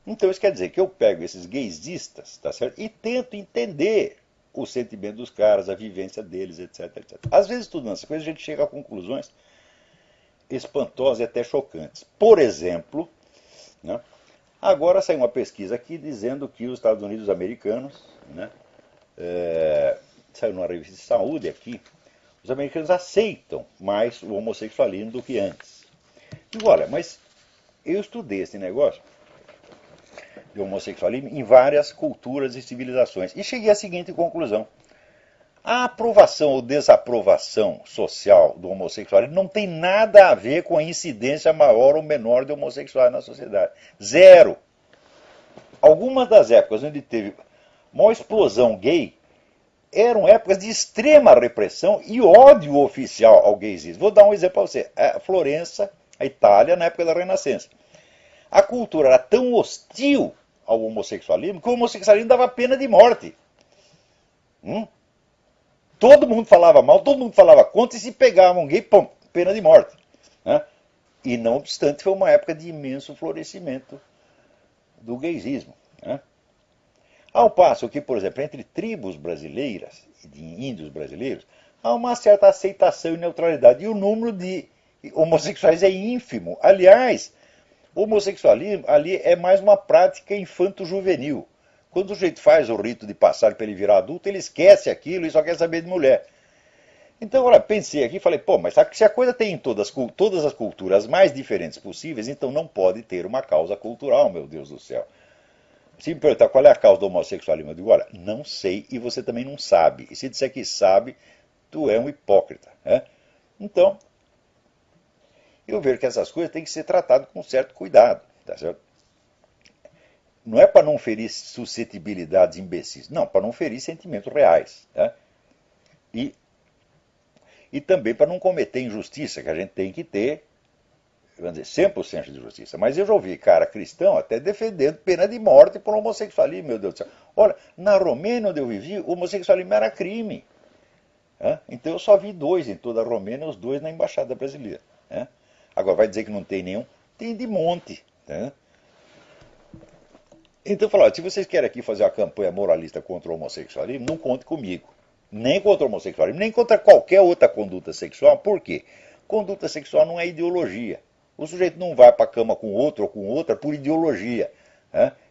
Então isso quer dizer que eu pego esses gaysistas, tá certo? E tento entender o sentimento dos caras, a vivência deles, etc, etc. Às vezes, estudando essas coisas, a gente chega a conclusões espantosas e até chocantes. Por exemplo, né, agora saiu uma pesquisa aqui dizendo que os Estados Unidos americanos, né, saiu numa revista de saúde aqui, os americanos aceitam mais o homossexualismo do que antes. Digo, olha, mas eu estudei esse negócio de homossexualismo em várias culturas e civilizações e cheguei à seguinte conclusão. A aprovação ou desaprovação social do homossexualismo não tem nada a ver com a incidência maior ou menor de homossexuais na sociedade. Zero. Algumas das épocas onde teve maior explosão gay eram épocas de extrema repressão e ódio oficial ao gaysismo. Vou dar um exemplo para você. A Florença, a Itália, na época da Renascença. A cultura era tão hostil ao homossexualismo que o homossexualismo dava pena de morte. Todo mundo falava mal, todo mundo falava contra, e se pegava um gay, pum, pena de morte. Né? E não obstante, foi uma época de imenso florescimento do gaysismo. Né? Ao passo que, por exemplo, entre tribos brasileiras e de índios brasileiros, há uma certa aceitação e neutralidade. E o número de homossexuais é ínfimo. Aliás, o homossexualismo ali é mais uma prática infanto-juvenil. Quando o sujeito faz o rito de passar para ele virar adulto, ele esquece aquilo e só quer saber de mulher. Então, olha, pensei aqui e falei, pô, mas se a coisa tem em todas as culturas mais diferentes possíveis, então não pode ter uma causa cultural, meu Deus do céu. Se me perguntar qual é a causa do homossexualismo, eu digo, olha, não sei e você também não sabe. E se disser que sabe, tu é um hipócrita. Né? Então, eu vejo que essas coisas têm que ser tratadas com certo cuidado. Tá certo? Não é para não ferir suscetibilidades imbecis, não, para não ferir sentimentos reais. Tá? E também para não cometer injustiça, que a gente tem que ter, vamos dizer, 100% de justiça. Mas eu já ouvi cara cristão até defendendo pena de morte por homossexualismo, meu Deus do céu. Olha, na Romênia onde eu vivi, o homossexualismo era crime. Então eu só vi 2 em toda a Romênia, os 2 na embaixada brasileira. Agora vai dizer que não tem nenhum? Tem de monte. Então, falar, se vocês querem aqui fazer uma campanha moralista contra o homossexualismo, não conte comigo. Nem contra o homossexualismo, nem contra qualquer outra conduta sexual. Por quê? Conduta sexual não é ideologia. O sujeito não vai para a cama com outro ou com outra por ideologia.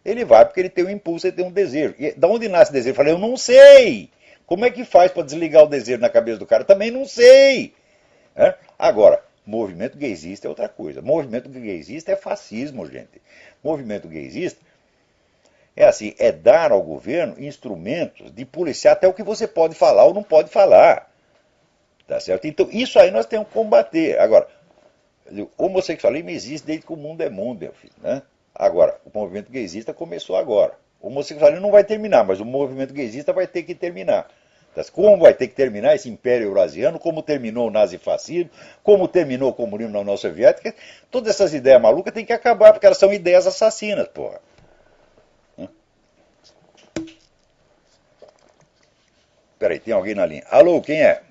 Ele vai porque ele tem um impulso, ele tem um desejo. E da onde nasce o desejo? Eu falei, eu não sei. Como é que faz para desligar o desejo na cabeça do cara? Também não sei. Agora, movimento gaysista é outra coisa. Movimento gaysista é fascismo, gente. Movimento gaysista é assim, é dar ao governo instrumentos de policiar até o que você pode falar ou não pode falar. Tá certo? Então, isso aí nós temos que combater. Agora, o homossexualismo existe desde que o mundo é mundo, meu filho. Né? Agora, o movimento gaysista começou agora. O homossexualismo não vai terminar, mas o movimento gaysista vai ter que terminar. Como vai ter que terminar esse império eurasiano, como terminou o nazifascismo, como terminou o comunismo na União Soviética, todas essas ideias malucas têm que acabar, porque elas são ideias assassinas, porra. Peraí, tem alguém na linha. Alô, quem é?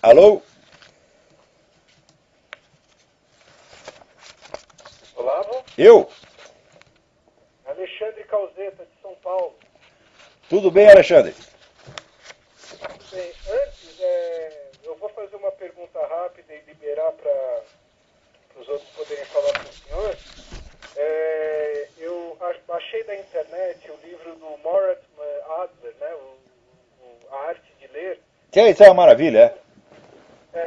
Alô? Olavo? Eu? Alexandre Calzeta, de São Paulo. Tudo bem, Alexandre? Tudo bem. Antes, eu vou fazer uma pergunta rápida e liberar para os outros poderem falar com o senhor. Eu achei da internet o livro do Moritz Adler, né, A Arte de Ler. Isso é uma maravilha,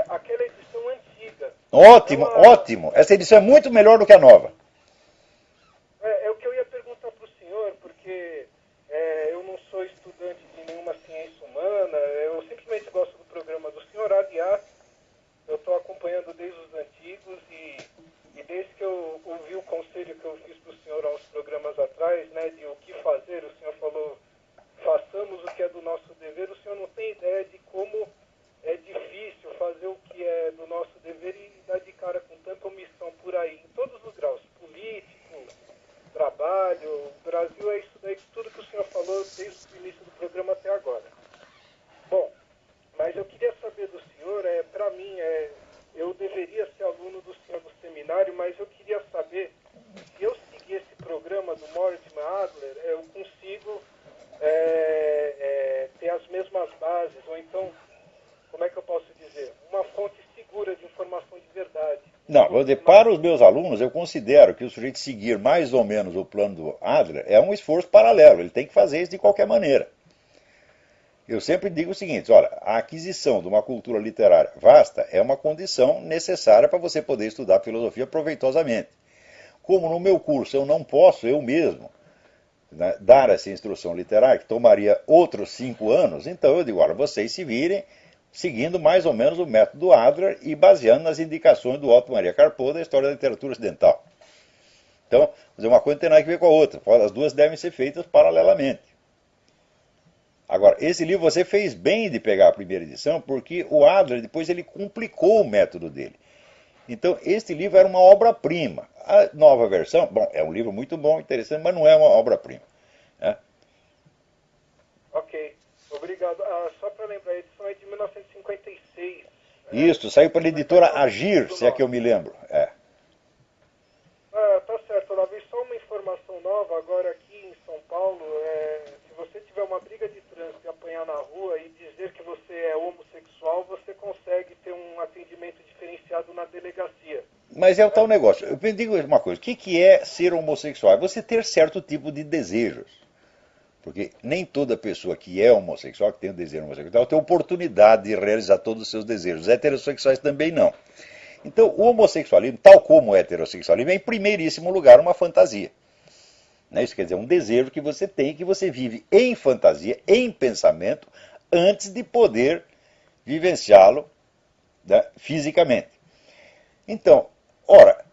Aquela edição antiga. Ótimo, ótimo. Essa edição é muito melhor do que a nova. É o que eu ia perguntar para o senhor, porque eu não sou estudante de nenhuma ciência humana, eu simplesmente gosto do programa do senhor. Aliás, acompanhando desde os antigos e desde que eu ouvi o conselho que eu fiz para o senhor há uns programas atrás, né, de o que fazer, o senhor falou, façamos o que é do nosso dever, o senhor não tem ideia de como é difícil fazer o que é do nosso dever e dar de cara com tanta omissão por aí, em todos os graus, político, trabalho, o Brasil é isso daí, tudo que o senhor falou desde o início do programa até agora. Bom, mas eu queria saber do senhor, para mim, eu deveria ser aluno do senhor no seminário, mas eu queria saber se eu seguir esse programa do Mortimer Adler, eu consigo ter as mesmas bases, ou então, como é que eu posso dizer, uma fonte segura de informação de verdade. Não, para os meus alunos, eu considero que o sujeito seguir mais ou menos o plano do Adler é um esforço paralelo, ele tem que fazer isso de qualquer maneira. Eu sempre digo o seguinte, olha, a aquisição de uma cultura literária vasta é uma condição necessária para você poder estudar filosofia proveitosamente. Como no meu curso eu não posso, eu mesmo, né, dar essa instrução literária, que tomaria outros 5 anos, então eu digo, olha, vocês se virem seguindo mais ou menos o método Adler e baseando nas indicações do Otto Maria Carpo da História da Literatura Ocidental. Então, uma coisa não tem nada a ver com a outra, as duas devem ser feitas paralelamente. Agora, esse livro você fez bem de pegar a primeira edição, porque o Adler depois ele complicou o método dele. Então, este livro era uma obra-prima. A nova versão, bom, é um livro muito bom, interessante, mas não é uma obra-prima. Né? Ok, obrigado. Só para lembrar, a edição é de 1956. Isso, saiu pela editora Agir, se é que eu me lembro. Tá certo, Olavo. E só uma informação nova, agora aqui em São Paulo, se você tiver uma briga de trânsito e apanhar na rua e dizer que você é homossexual, você consegue ter um atendimento diferenciado na delegacia. Mas é o tal negócio. Eu digo uma coisa, o que é ser homossexual? É você ter certo tipo de desejos. Porque nem toda pessoa que é homossexual, que tem um desejo homossexual, tem oportunidade de realizar todos os seus desejos. Os heterossexuais também não. Então, o homossexualismo, tal como o heterossexualismo, é em primeiríssimo lugar uma fantasia. Né? Isso quer dizer, um desejo que você tem, que você vive em fantasia, em pensamento, antes de poder vivenciá-lo, né, fisicamente. Então, ora,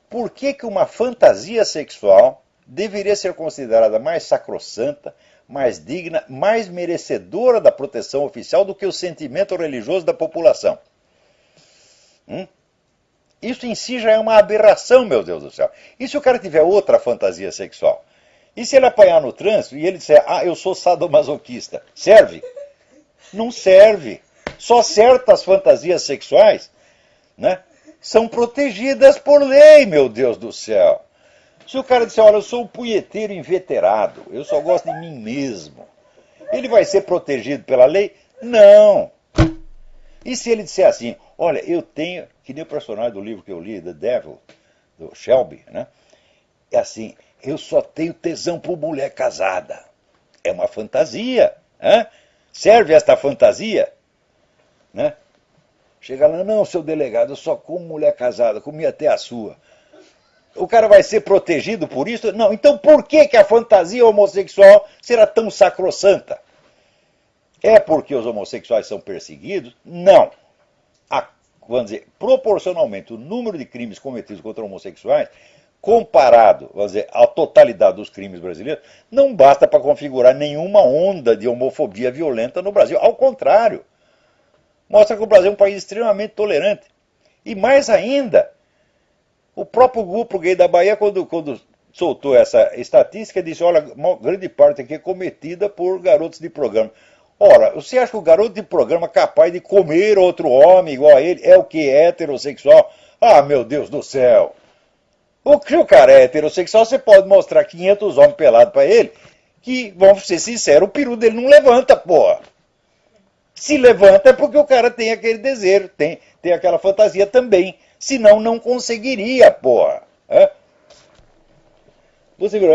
por que uma fantasia sexual deveria ser considerada mais sacrossanta, mais digna, mais merecedora da proteção oficial do que o sentimento religioso da população? Isso em si já é uma aberração, meu Deus do céu. E se o cara tiver outra fantasia sexual? E se ele apanhar no trânsito e ele disser, eu sou sadomasoquista, serve? Não serve. Só certas fantasias sexuais, né, são protegidas por lei, meu Deus do céu. Se o cara disser, olha, eu sou um punheteiro inveterado, eu só gosto de mim mesmo, ele vai ser protegido pela lei? Não. E se ele disser assim, olha, eu tenho, que nem o personagem do livro que eu li, The Devil, do Shelby, né? É assim, eu só tenho tesão por mulher casada. É uma fantasia. Né? Serve esta fantasia? Né? Chega lá, não, seu delegado, eu só como mulher casada, comi até a sua. O cara vai ser protegido por isso? Não, então por que a fantasia homossexual será tão sacrossanta? É porque os homossexuais são perseguidos? Não. Vamos dizer, proporcionalmente, o número de crimes cometidos contra homossexuais, comparado, vamos dizer, à totalidade dos crimes brasileiros, não basta para configurar nenhuma onda de homofobia violenta no Brasil. Ao contrário, mostra que o Brasil é um país extremamente tolerante. E mais ainda, o próprio grupo gay da Bahia, quando soltou essa estatística, disse, olha, uma grande parte aqui é cometida por garotos de programa. Ora, você acha que o garoto de programa capaz de comer outro homem igual a ele é o que é heterossexual? Ah, meu Deus do céu! Se o cara é heterossexual, você pode mostrar 500 homens pelados para ele, que, vamos ser sinceros, o peru dele não levanta, porra. Se levanta é porque o cara tem aquele desejo, tem aquela fantasia também. Senão não conseguiria, porra. Você viu,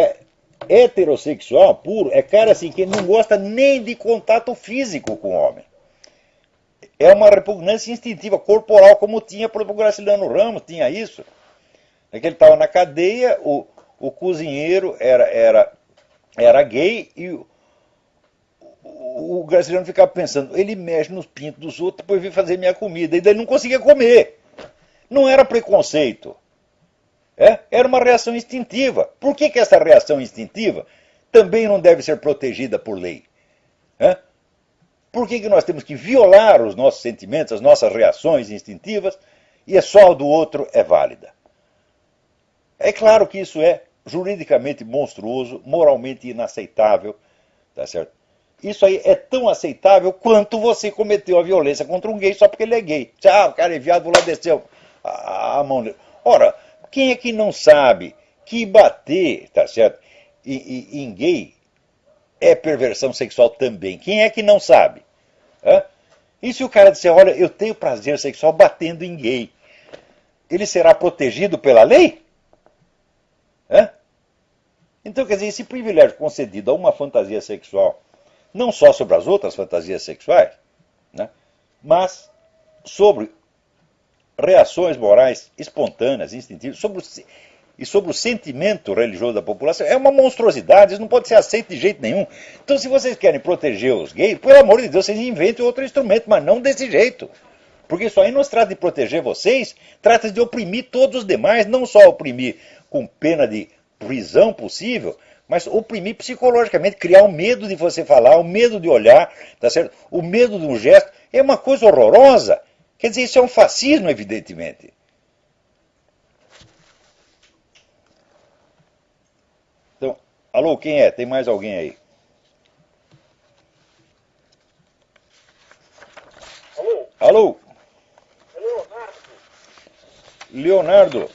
heterossexual puro é cara assim que não gosta nem de contato físico com o homem. É uma repugnância instintiva, corporal, como tinha, por exemplo, o Graciliano Ramos, tinha isso. É que ele estava na cadeia, o cozinheiro era gay e o Graciliano ficava pensando, ele mexe nos pintos dos outros, depois vem fazer minha comida, e daí ele não conseguia comer. Não era preconceito. Era uma reação instintiva. Por que essa reação instintiva também não deve ser protegida por lei? Por que nós temos que violar os nossos sentimentos, as nossas reações instintivas, e só a do outro é válida? É claro que isso é juridicamente monstruoso, moralmente inaceitável, tá certo? Isso aí é tão aceitável quanto você cometeu a violência contra um gay só porque ele é gay. O cara é viado, lá desceu a mão dele. Ora, quem é que não sabe que bater, tá certo, em gay é perversão sexual também? Quem é que não sabe? E se o cara disser, olha, eu tenho prazer sexual batendo em gay, ele será protegido pela lei? Então, quer dizer, esse privilégio concedido a uma fantasia sexual, não só sobre as outras fantasias sexuais, né, mas sobre reações morais espontâneas, instintivas, sobre o sentimento religioso da população, é uma monstruosidade, isso não pode ser aceito de jeito nenhum. Então, se vocês querem proteger os gays, pelo amor de Deus, vocês inventem outro instrumento, mas não desse jeito. Porque isso aí não se trata de proteger vocês, trata de oprimir todos os demais, não só oprimir com pena de prisão possível, mas oprimir psicologicamente, criar o medo de você falar, o medo de olhar, tá certo? O medo de um gesto, é uma coisa horrorosa. Quer dizer, isso é um fascismo, evidentemente. Então, alô, quem é? Tem mais alguém aí? Alô? Alô? É Leonardo. Leonardo,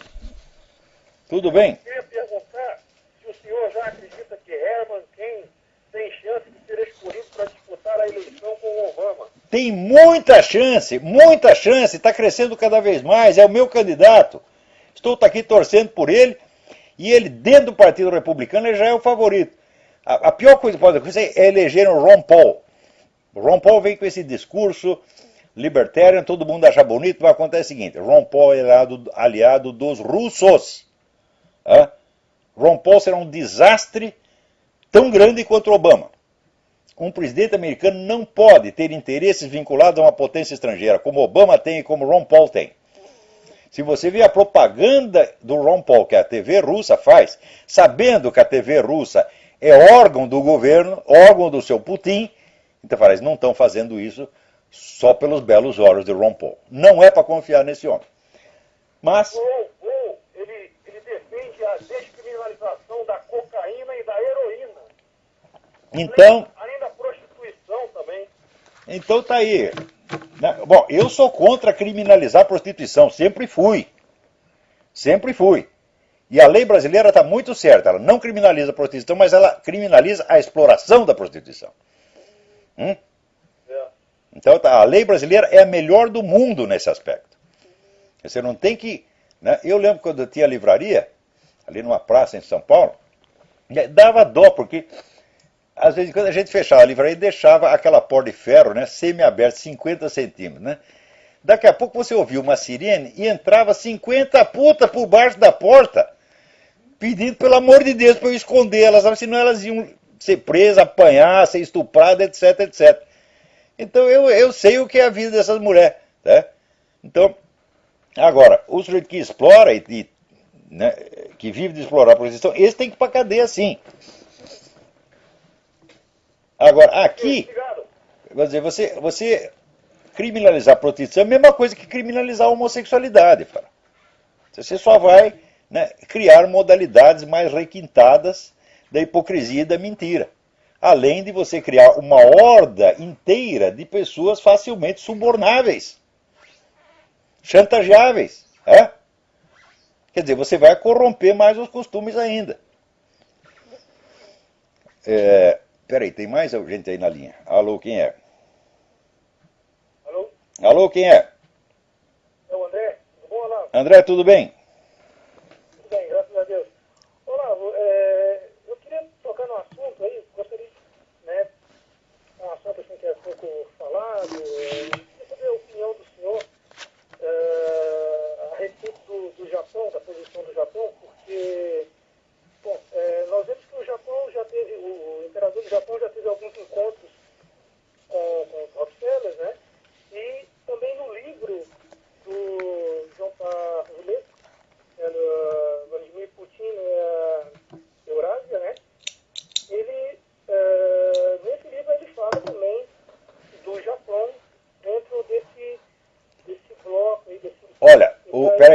tudo bem? Eu queria perguntar se o senhor já acredita que Herman Cain tem chance de ser escolhido para disputar a eleição com o Obama. Tem muita chance, está crescendo cada vez mais, é o meu candidato. Estou aqui torcendo por ele, e ele, dentro do Partido Republicano, ele já é o favorito. A pior coisa que pode acontecer é eleger o Ron Paul. O Ron Paul vem com esse discurso libertarian, todo mundo acha bonito, vai acontecer o seguinte, Ron Paul é aliado dos russos. Ron Paul será um desastre tão grande quanto o Obama. Um presidente americano não pode ter interesses vinculados a uma potência estrangeira, como Obama tem e como Ron Paul tem. Se você vê a propaganda do Ron Paul que a TV russa faz, sabendo que a TV russa é órgão do governo, órgão do seu Putin, então fala, eles não estão fazendo isso só pelos belos olhos de Ron Paul. Não é para confiar nesse homem. Mas O Ron Paul, ele defende a descriminalização da cocaína e da heroína. então Além da prostituição também. Então tá aí. Bom, eu sou contra criminalizar a prostituição, sempre fui. Sempre fui. E a lei brasileira está muito certa, ela não criminaliza a prostituição, mas ela criminaliza a exploração da prostituição. Então a lei brasileira é a melhor do mundo nesse aspecto. Você não tem que... Né? Eu lembro quando eu tinha livraria, ali numa praça em São Paulo, dava dó, porque... Às vezes, quando a gente fechava a livraria, deixava aquela porta de ferro, né, semi-aberta, 50 centímetros. Né? Daqui a pouco você ouvia uma sirene e entrava 50 putas por baixo da porta, pedindo, pelo amor de Deus, para eu esconder elas, senão elas iam ser presas, apanhar, ser estupradas, etc, etc. Então eu sei o que é a vida dessas mulheres. Né? Então, agora, o sujeito que explora, né, que vive de explorar a prostituição, esse tem que ir para a cadeia sim. Agora, aqui, quer dizer, você criminalizar a prostituição é a mesma coisa que criminalizar a homossexualidade. Cara. Você só vai, né, criar modalidades mais requintadas da hipocrisia e da mentira. Além de você criar uma horda inteira de pessoas facilmente subornáveis, chantageáveis. Quer dizer, você vai corromper mais os costumes ainda. Peraí, tem mais gente aí na linha. Alô, quem é? Alô? Alô, quem é? É o André? Tudo bom, Olavo? André, tudo bem? Tudo bem, graças a Deus. Olavo, eu queria tocar num assunto aí, gostaria de, né, um assunto assim que é pouco falado, queria saber a opinião do senhor a respeito do Japão, da posição do Japão, porque, bom, nós vemos que o Japão já teve, o imperador do Japão já teve alguns encontros com os Rockefellers, né? E também no livro do João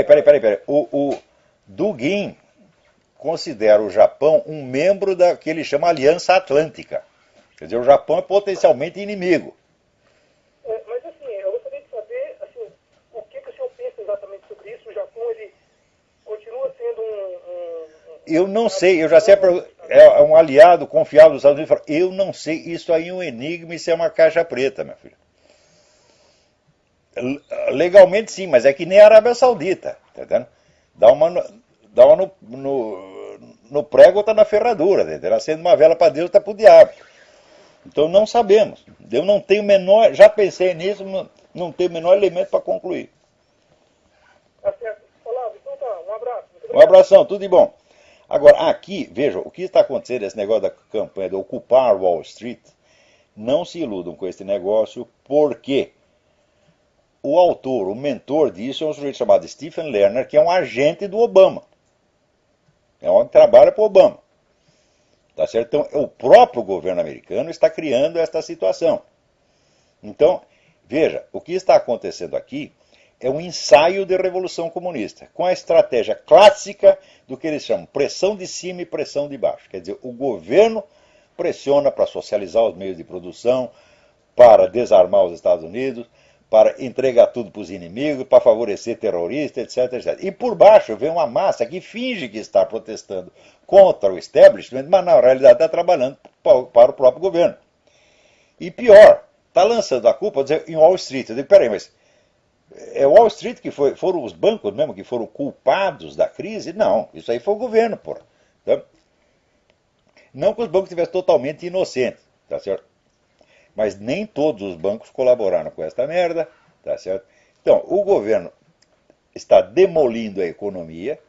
Peraí. O Dugin considera o Japão um membro da que ele chama Aliança Atlântica. Quer dizer, o Japão é potencialmente inimigo. Mas assim, eu gostaria de saber assim, o que o senhor pensa exatamente sobre isso. O Japão, ele continua sendo Eu não sei, eu já sei, é um aliado confiável dos Estados Unidos. Eu não sei, isso aí é um enigma, isso é uma caixa preta, meu filho. Legalmente sim, mas é que nem a Arábia Saudita, tá entendendo? Dá uma no prego, tá na ferradura, tá entendendo? Acende uma vela para Deus, tá pro diabo. Então não sabemos. Eu não tenho o menor, já pensei nisso, não tenho o menor elemento para concluir. Tá certo. Olá, então tá, um abraço. Um abração, tudo de bom. Agora, aqui, veja, o que está acontecendo, esse negócio da campanha de ocupar Wall Street, não se iludam com esse negócio, porque o autor, o mentor disso é um sujeito chamado Stephen Lerner, que é um agente do Obama. É um que trabalha para o Obama. Tá certo? Então, o próprio governo americano está criando esta situação. Então, veja, o que está acontecendo aqui é um ensaio de revolução comunista, com a estratégia clássica do que eles chamam pressão de cima e pressão de baixo. Quer dizer, o governo pressiona para socializar os meios de produção, para desarmar os Estados Unidos, para entregar tudo para os inimigos, para favorecer terroristas, etc. E por baixo vem uma massa que finge que está protestando contra o establishment, mas na realidade está trabalhando para o próprio governo. E pior, está lançando a culpa em Wall Street. Eu digo, peraí, mas é Wall Street que foram os bancos mesmo que foram culpados da crise? Não, isso aí foi o governo, porra. Então, não que os bancos estivessem totalmente inocentes, tá certo? Mas nem todos os bancos colaboraram com esta merda, tá certo? Então, o governo está demolindo a economia,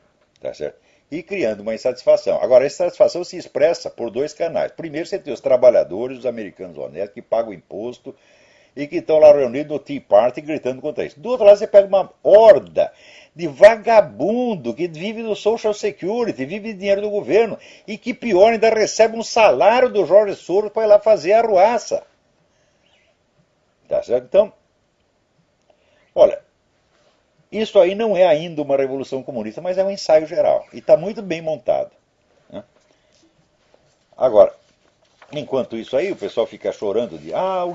tá certo? E criando uma insatisfação. Agora, essa insatisfação se expressa por dois canais. Primeiro, você tem os trabalhadores, os americanos honestos, que pagam imposto e que estão lá reunidos no Tea Party gritando contra isso. Do outro lado, você pega uma horda de vagabundo que vive do Social Security, vive de dinheiro do governo e que, pior, ainda recebe um salário do Jorge Soros para ir lá fazer a arruaça. Tá certo? Então, olha, isso aí não é ainda uma revolução comunista, mas é um ensaio geral. E está muito bem montado. Né? Agora, enquanto isso aí, o pessoal fica chorando de um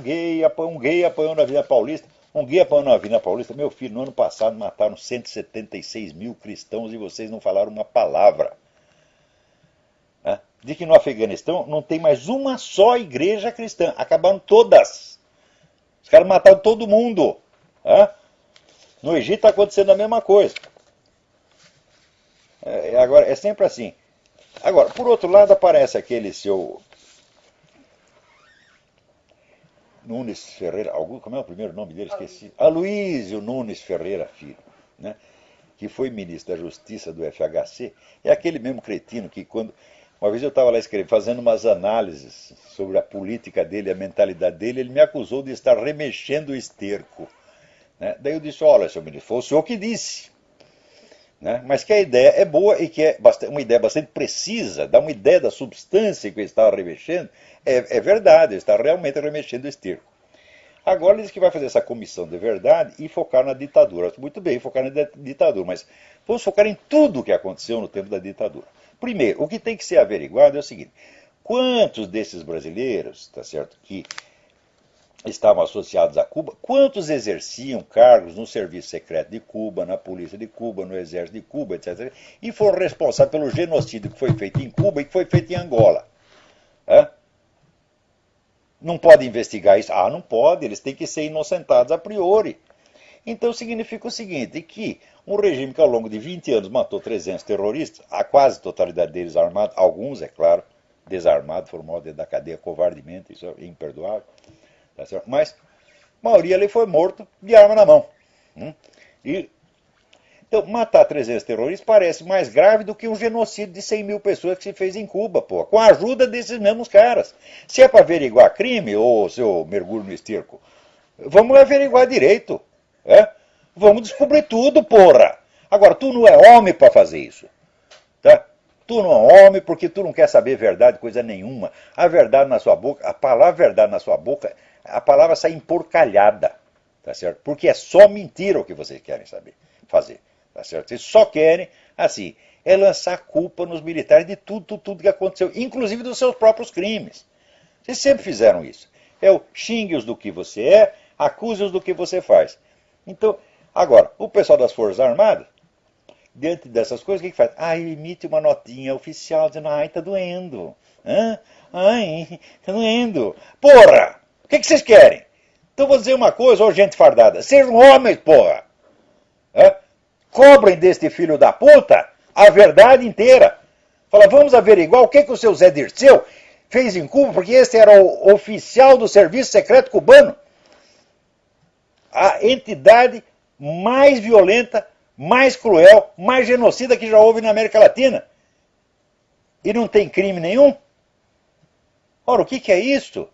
gay apanhou na Avenida Paulista. Um gay apanhou na Avenida Paulista. Meu filho, no ano passado mataram 176 mil cristãos e vocês não falaram uma palavra. Né? De que no Afeganistão não tem mais uma só igreja cristã. Acabaram todas. Os caras mataram todo mundo. Né? No Egito está acontecendo a mesma coisa. Agora, é sempre assim. Agora, por outro lado, aparece aquele seu Nunes Ferreira, como é o primeiro nome dele? Esqueci. Aloysio Nunes Ferreira Filho, né? Que foi ministro da Justiça do FHC. É aquele mesmo cretino que quando... Uma vez eu estava lá fazendo umas análises sobre a política dele, a mentalidade dele, ele me acusou de estar remexendo o esterco. Né? Daí eu disse, olha, senhor ministro, foi o senhor que disse. Né? Mas que a ideia é boa e que é uma ideia bastante precisa, dá uma ideia da substância que ele estava remexendo, é verdade, ele está realmente remexendo o esterco. Agora ele diz que vai fazer essa comissão de verdade e focar na ditadura. Muito bem, focar na ditadura, mas vamos focar em tudo o que aconteceu no tempo da ditadura. Primeiro, o que tem que ser averiguado é o seguinte, quantos desses brasileiros, tá certo, que estavam associados a Cuba, quantos exerciam cargos no Serviço Secreto de Cuba, na Polícia de Cuba, no Exército de Cuba, etc., e foram responsáveis pelo genocídio que foi feito em Cuba e que foi feito em Angola. Não pode investigar isso? Não pode, eles têm que ser inocentados a priori. Então significa o seguinte, que um regime que ao longo de 20 anos matou 300 terroristas, a quase totalidade deles armados, alguns, é claro, desarmados, foram mortos dentro da cadeia covardemente, isso é imperdoável, tá certo? Mas a maioria ali foi morto de arma na mão. Então, matar 300 terroristas parece mais grave do que um genocídio de 100 mil pessoas que se fez em Cuba, pô, com a ajuda desses mesmos caras. Se é para averiguar crime, ou seu mergulho no esterco, vamos averiguar direito. Vamos descobrir tudo, porra. Agora, tu não é homem para fazer isso. Tá? Tu não é homem porque tu não quer saber verdade, coisa nenhuma. A verdade na sua boca, a palavra verdade na sua boca, a palavra sai emporcalhada. Tá certo? Porque é só mentira o que vocês querem fazer. Tá certo? Vocês só querem, assim, é lançar culpa nos militares de tudo que aconteceu, inclusive dos seus próprios crimes. Vocês sempre fizeram isso. É o xingue-os do que você é, acuse-os do que você faz. Então, agora, o pessoal das Forças Armadas, diante dessas coisas, o que faz? Emite uma notinha oficial dizendo, tá doendo. Tá doendo. Porra! O que vocês querem? Então vou dizer uma coisa, ô gente fardada, sejam homens, porra! Cobrem deste filho da puta a verdade inteira. Fala, vamos averiguar o que o seu Zé Dirceu fez em Cuba, porque esse era o oficial do Serviço Secreto Cubano. A entidade mais violenta, mais cruel, mais genocida que já houve na América Latina. E não tem crime nenhum? Ora, o que é isto?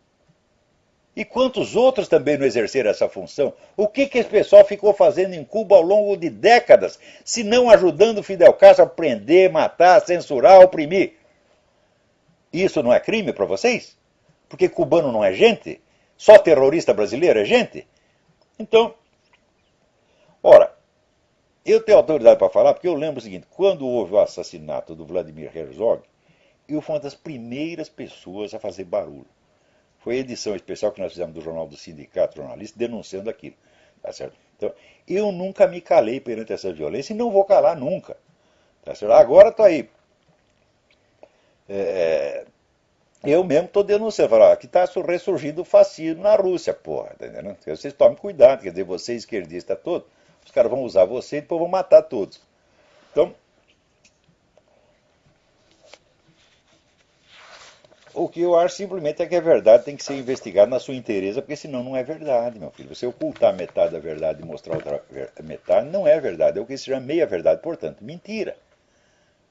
E quantos outros também não exerceram essa função? O que esse pessoal ficou fazendo em Cuba ao longo de décadas, se não ajudando Fidel Castro a prender, matar, censurar, oprimir? Isso não é crime para vocês? Porque cubano não é gente? Só terrorista brasileiro é gente? Então, ora, eu tenho autoridade para falar porque eu lembro o seguinte, quando houve o assassinato do Vladimir Herzog, eu fui uma das primeiras pessoas a fazer barulho. Foi a edição especial que nós fizemos do Jornal do Sindicato Jornalista denunciando aquilo. Tá certo? Então, eu nunca me calei perante essa violência e não vou calar nunca. Tá certo? Agora estou aí. Eu mesmo estou denunciando. Falo, aqui está ressurgindo o fascismo na Rússia, porra. Tá entendendo? Vocês tomem cuidado, quer dizer, você esquerdista todo, os caras vão usar você e depois vão matar todos. Então, o que eu acho simplesmente é que a verdade tem que ser investigada na sua inteireza, porque senão não é verdade, meu filho. Você ocultar metade da verdade e mostrar outra metade não é verdade, é o que se chama meia verdade, portanto, mentira.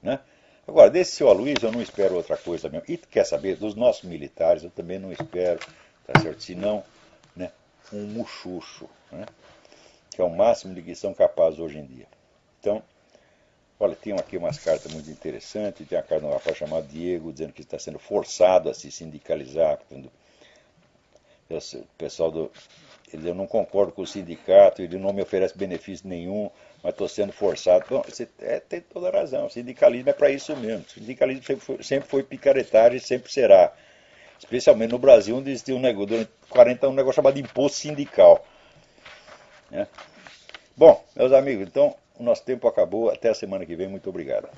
Né? Agora, desse seu Aloysio eu não espero outra coisa mesmo. E quer saber, dos nossos militares eu também não espero, tá certo? Senão, né, um muxuxo, né? Que é o máximo de que são capazes hoje em dia. Então, olha, tem aqui umas cartas muito interessantes. Tem a carta de um rapaz chamado Diego, dizendo que está sendo forçado a se sindicalizar. O pessoal eu não concordo com o sindicato, ele não me oferece benefício nenhum, mas estou sendo forçado. Bom, você tem toda a razão, o sindicalismo é para isso mesmo. O sindicalismo sempre foi picaretagem e sempre será. Especialmente no Brasil, onde existiu durante 40 anos um negócio chamado imposto sindical. Né? Bom, meus amigos, então o nosso tempo acabou. Até a semana que vem. Muito obrigado.